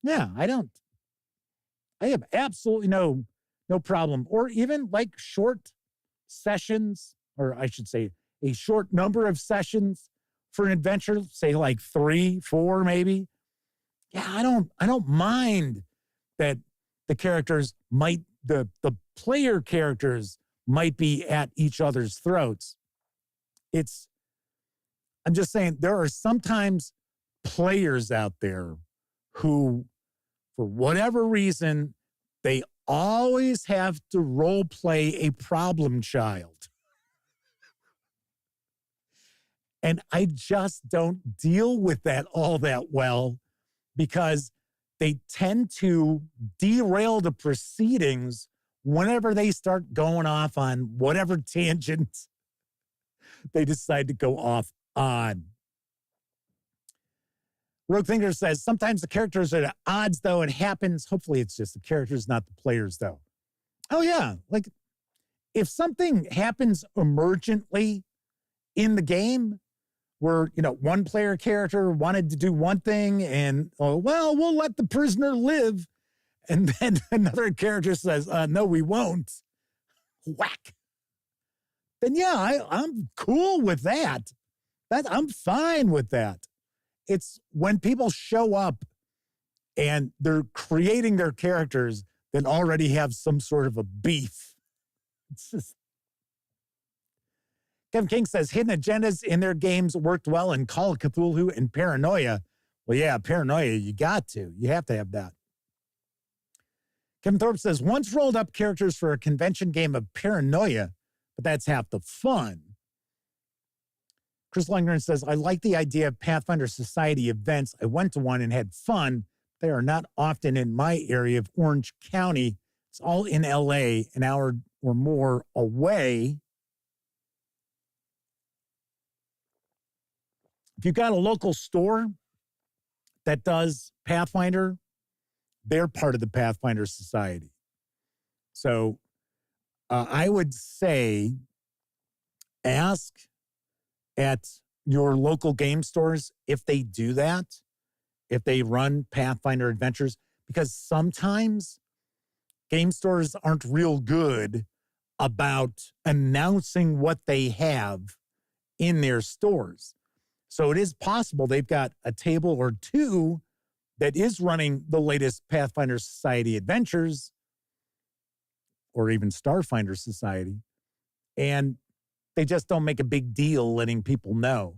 Yeah, I have absolutely no problem. Or even like short sessions, or I should say a short number of sessions for an adventure, say like 3, 4 maybe. Yeah, I don't mind that the characters might, the player characters might be at each other's throats. I'm just saying there are sometimes players out there who, for whatever reason, they always have to role play a problem child. And I just don't deal with that all that well because they tend to derail the proceedings whenever they start going off on whatever tangent they decide to go off on. Rogue Thinker says, sometimes the characters are at odds, though. It happens. Hopefully it's just the characters, not the players, though. Oh, yeah. Like, if something happens emergently in the game where, one player character wanted to do one thing and, we'll let the prisoner live. And then another character says, no, we won't. Whack. Then, yeah, I'm cool with that. I'm fine with that. It's when people show up and they're creating their characters that already have some sort of a beef. It's just... Kevin King says hidden agendas in their games worked well in Call of Cthulhu and Paranoia. Well, yeah, Paranoia, you got to. You have to have that. Kevin Thorpe says, once rolled up characters for a convention game of Paranoia, but that's half the fun. Chris Lundgren says, I like the idea of Pathfinder Society events. I went to one and had fun. They are not often in my area of Orange County. It's all in LA, an hour or more away. If you've got a local store that does Pathfinder, they're part of the Pathfinder Society. So I would say ask at your local game stores if they do that, if they run Pathfinder adventures, because sometimes game stores aren't real good about announcing what they have in their stores. So it is possible they've got a table or two that is running the latest Pathfinder Society adventures, or even Starfinder Society, and they just don't make a big deal letting people know.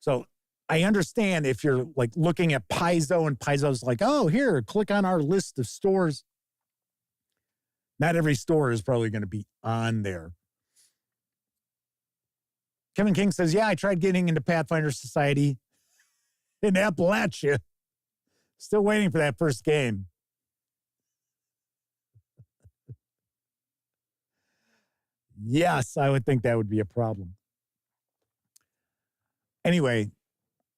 So I understand if you're like looking at Paizo and Paizo's like, oh, here, click on our list of stores. Not every store is probably going to be on there. Kevin King says, yeah, I tried getting into Pathfinder Society in Appalachia. Still waiting for that first game. Yes, I would think that would be a problem. Anyway,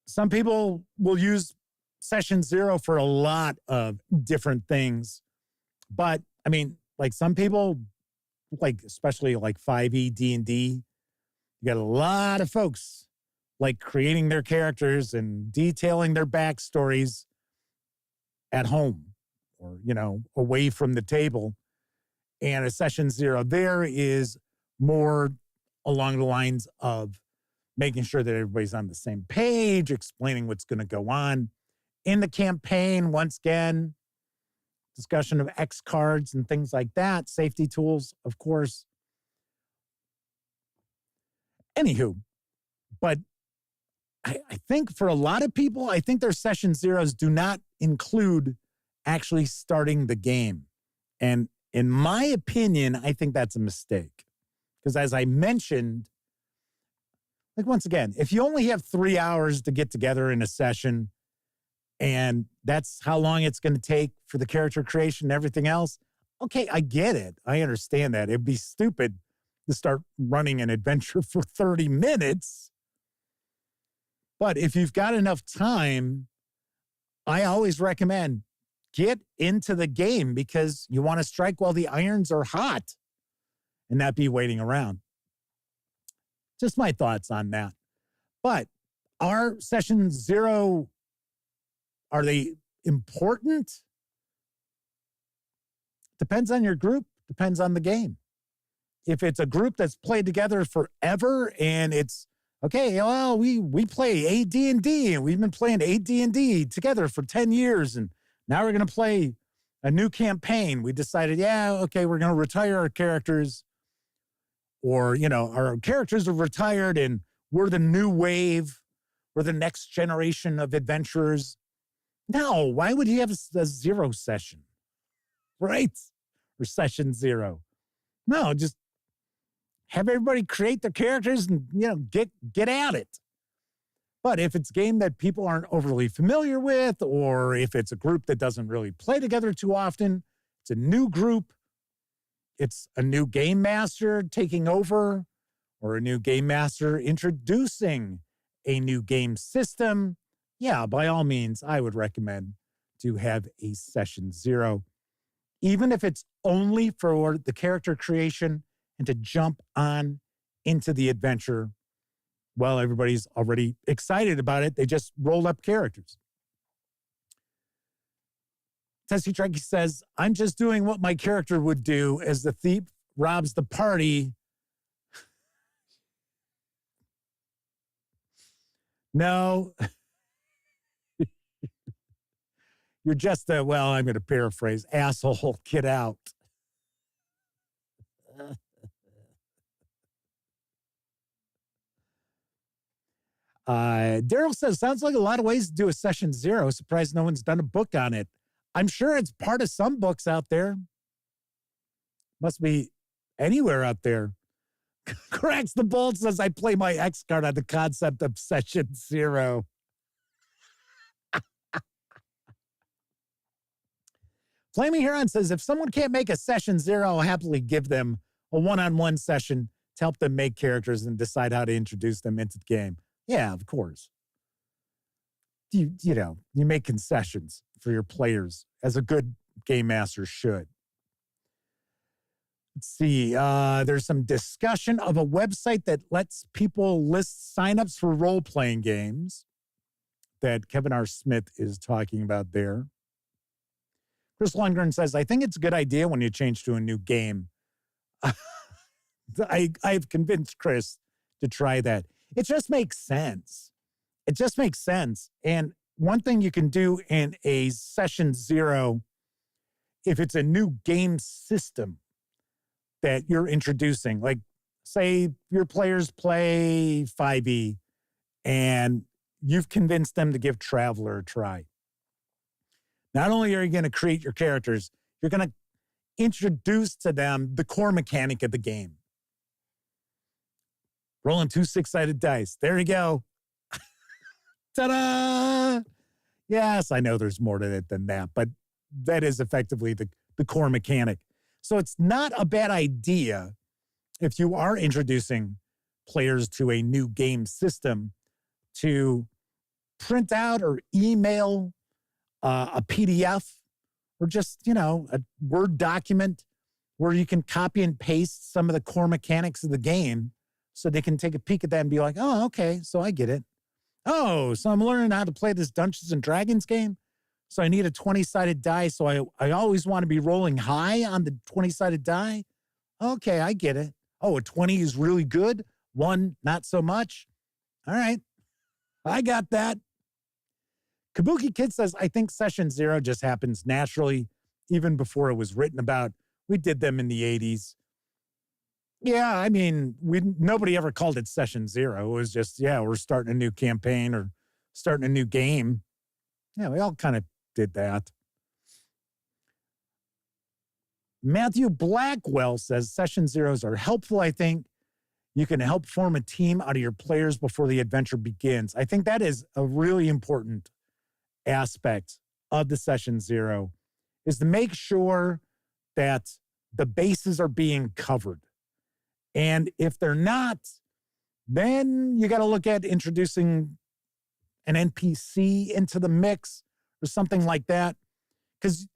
some people will use Session Zero for a lot of different things. But, I mean, like some people, like especially like 5e D&D, you got a lot of folks like creating their characters and detailing their backstories at home or, you know, away from the table. And a Session Zero there is more along the lines of making sure that everybody's on the same page, explaining what's going to go on in the campaign. Once again, discussion of X cards and things like that, safety tools, of course. Anywho, but I think for a lot of people, I think their Session Zeros do not include actually starting the game. And in my opinion, I think that's a mistake. Because as I mentioned, like once again, if you only have 3 hours to get together in a session and that's how long it's going to take for the character creation and everything else, okay, I get it. I understand that. It'd be stupid to start running an adventure for 30 minutes. But if you've got enough time, I always recommend get into the game because you want to strike while the irons are hot and not be waiting around. Just my thoughts on that. But are Session Zero, are they important? Depends on your group, depends on the game. If it's a group that's played together forever and it's, okay, well, we play AD&D and we've been playing AD&D together for 10 years and now we're going to play a new campaign. We decided, yeah, okay, we're going to retire our characters. Or, you know, our characters are retired and we're the new wave. We're the next generation of adventurers. No, why would you have a zero session? Right? Or Session Zero. No, just have everybody create their characters and, you know, get at it. But if it's a game that people aren't overly familiar with, or if it's a group that doesn't really play together too often, it's a new group, it's a new game master taking over, or a new game master introducing a new game system, yeah, by all means, I would recommend to have a Session Zero, even if it's only for the character creation and to jump on into the adventure while everybody's already excited about it. They just rolled up characters. Tessie Trekkie says, I'm just doing what my character would do as the thief robs the party. No. You're just a, well, I'm going to paraphrase, asshole, get out. Daryl says, sounds like a lot of ways to do a session 0. Surprised no one's done a book on it. I'm sure it's part of some books out there. Must be anywhere out there. Cracks the Bolt says, I play my X card on the concept of session 0. Flaming Heron says, if someone can't make a session 0, I'll happily give them a one-on-one session to help them make characters and decide how to introduce them into the game. Yeah, of course. You make concessions for your players, as a good game master should. Let's see. There's some discussion of a website that lets people list signups for role-playing games that Kevin R. Smith is talking about there. Chris Lundgren says, I think it's a good idea when you change to a new game. I've convinced Chris to try that. It just makes sense. It just makes sense. And one thing you can do in a session 0, if it's a new game system that you're introducing, like say your players play 5e and you've convinced them to give Traveler a try. Not only are you going to create your characters, you're going to introduce to them the core mechanic of the game. Rolling 2 6-sided dice. There you go. Ta-da! Yes, I know there's more to it than that, but that is effectively the core mechanic. So it's not a bad idea if you are introducing players to a new game system to print out or email a PDF or just, a Word document where you can copy and paste some of the core mechanics of the game so they can take a peek at that and be like, oh, okay, so I get it. Oh, so I'm learning how to play this Dungeons and Dragons game. So I need a 20-sided die. So I always want to be rolling high on the 20-sided die. Okay, I get it. Oh, a 20 is really good. 1, not so much. All right, I got that. Kabuki Kid says, I think session 0 just happens naturally, even before it was written about. We did them in the 80s. Yeah, I mean, nobody ever called it session 0. It was just, we're starting a new campaign or starting a new game. Yeah, we all kind of did that. Matthew Blackwell says session 0s are helpful, I think. You can help form a team out of your players before the adventure begins. I think that is a really important aspect of the session 0, is to make sure that the bases are being covered. And if they're not, then you got to look at introducing an NPC into the mix or something like that. Because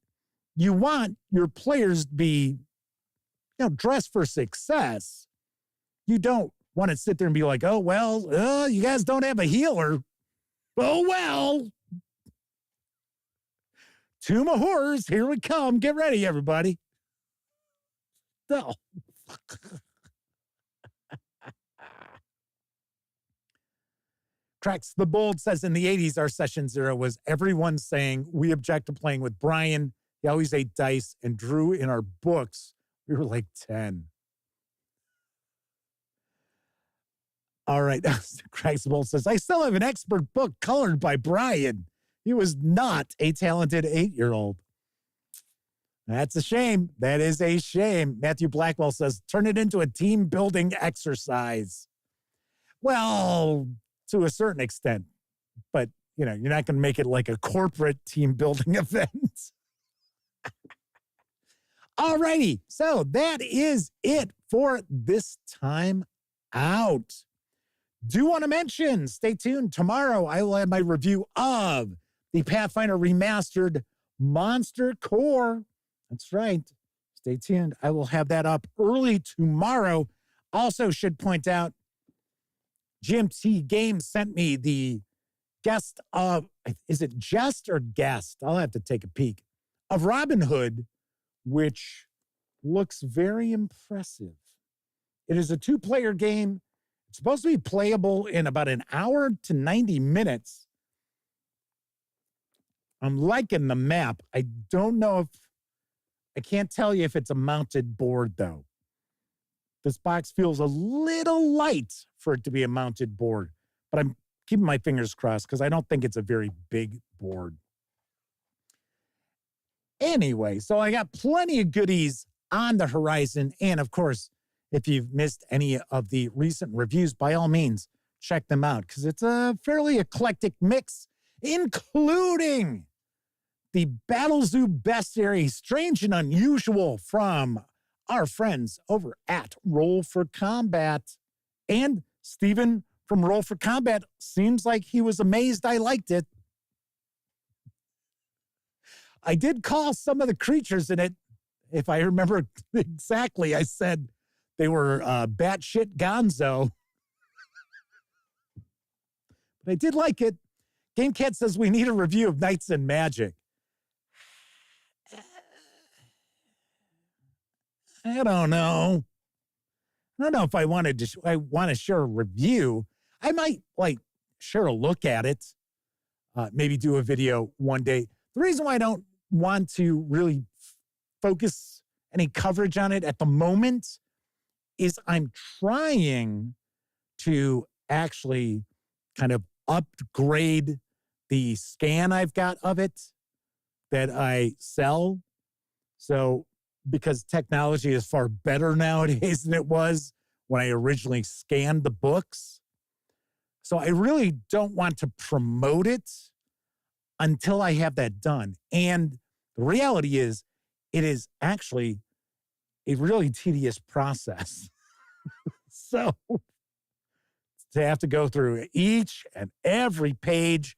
you want your players to be, dressed for success. You don't want to sit there and be like, oh, well, you guys don't have a healer. Oh, well. Tomb of Horrors, here we come. Get ready, everybody. No. Cracks the Bold says in the 80s, our session 0 was everyone saying we object to playing with Brian. He always ate dice and drew in our books. We were like 10. All right. Cracks the Bold says, I still have an expert book colored by Brian. He was not a talented 8-year-old. That's a shame. That is a shame. Matthew Blackwell says, turn it into a team building exercise. Well, to a certain extent, but you're not going to make it like a corporate team building event. All righty. So that is it for this time out. Do want to mention, stay tuned. Tomorrow, I will have my review of the Pathfinder Remastered Monster Core. That's right. Stay tuned. I will have that up early tomorrow. Also should point out, GMT Games sent me the guest of, is it Jest or Guest? I'll have to take a peek, of Robin Hood, which looks very impressive. It is a 2-player game. It's supposed to be playable in about an hour to 90 minutes. I'm liking the map. I don't know if, I can't tell you if it's a mounted board, though. This box feels a little light for it to be a mounted board, but I'm keeping my fingers crossed because I don't think it's a very big board. Anyway, so I got plenty of goodies on the horizon. And of course, if you've missed any of the recent reviews, by all means, check them out because it's a fairly eclectic mix, including the Battle Zoo Bestiary, Strange and Unusual from our friends over at Roll for Combat. And Stephen from Roll for Combat seems like he was amazed I liked it. I did call some of the creatures in it, if I remember exactly, I said they were batshit gonzo. But I did like it. GameCat says we need a review of Knights and Magic. I don't know. I don't know if I want to share a review. I might share a look at it. Maybe do a video one day. The reason why I don't want to really focus any coverage on it at the moment is I'm trying to actually kind of upgrade the scan I've got of it that I sell. So because technology is far better nowadays than it was when I originally scanned the books. So I really don't want to promote it until I have that done. And the reality is, it is actually a really tedious process. So to have to go through each and every page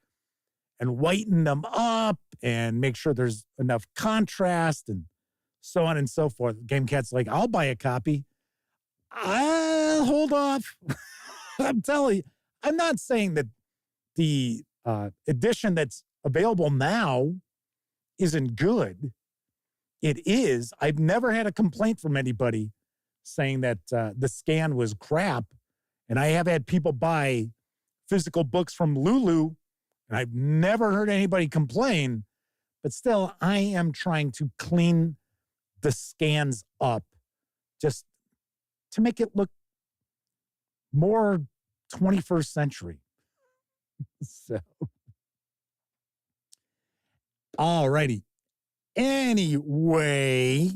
and whiten them up and make sure there's enough contrast and so on and so forth. GameCat's like, I'll buy a copy. I'll hold off. I'm telling you, I'm not saying that the edition that's available now isn't good. It is. I've never had a complaint from anybody saying that the scan was crap. And I have had people buy physical books from Lulu, and I've never heard anybody complain. But still, I am trying to clean the scans up just to make it look more 21st century. So, all righty. Anyway,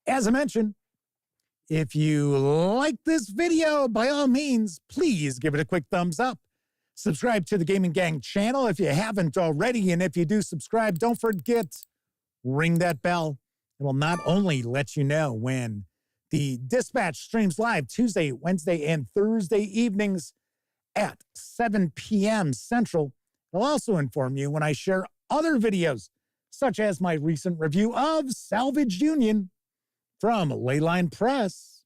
as I mentioned, if you like this video, by all means, please give it a quick thumbs up. Subscribe to the Gaming Gang channel if you haven't already. And if you do subscribe, don't forget, ring that bell. It will not only let you know when the Dispatch streams live Tuesday, Wednesday, and Thursday evenings at 7 p.m. Central. It'll also inform you when I share other videos, such as my recent review of Salvage Union from Leyline Press.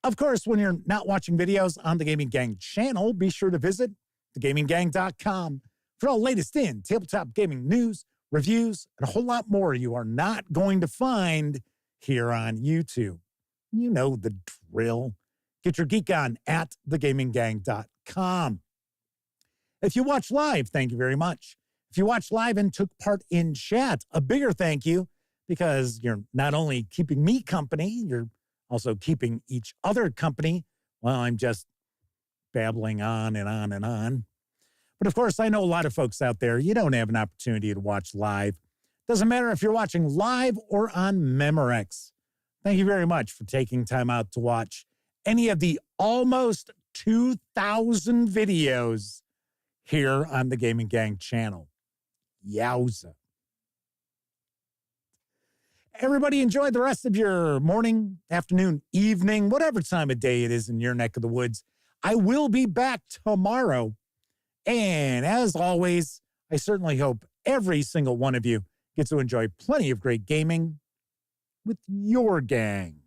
Of course, when you're not watching videos on the Gaming Gang channel, be sure to visit thegaminggang.com for all latest in tabletop gaming news, reviews, and a whole lot more you are not going to find here on YouTube. You know the drill. Get your geek on at thegaminggang.com. If you watch live, thank you very much. If you watch live and took part in chat, a bigger thank you, because you're not only keeping me company, you're also keeping each other company while I'm just babbling on and on and on. But of course, I know a lot of folks out there, you don't have an opportunity to watch live. Doesn't matter if you're watching live or on Memorex. Thank you very much for taking time out to watch any of the almost 2,000 videos here on the Gaming Gang channel. Yowza. Everybody enjoy the rest of your morning, afternoon, evening, whatever time of day it is in your neck of the woods. I will be back tomorrow. And as always, I certainly hope every single one of you gets to enjoy plenty of great gaming with your gang.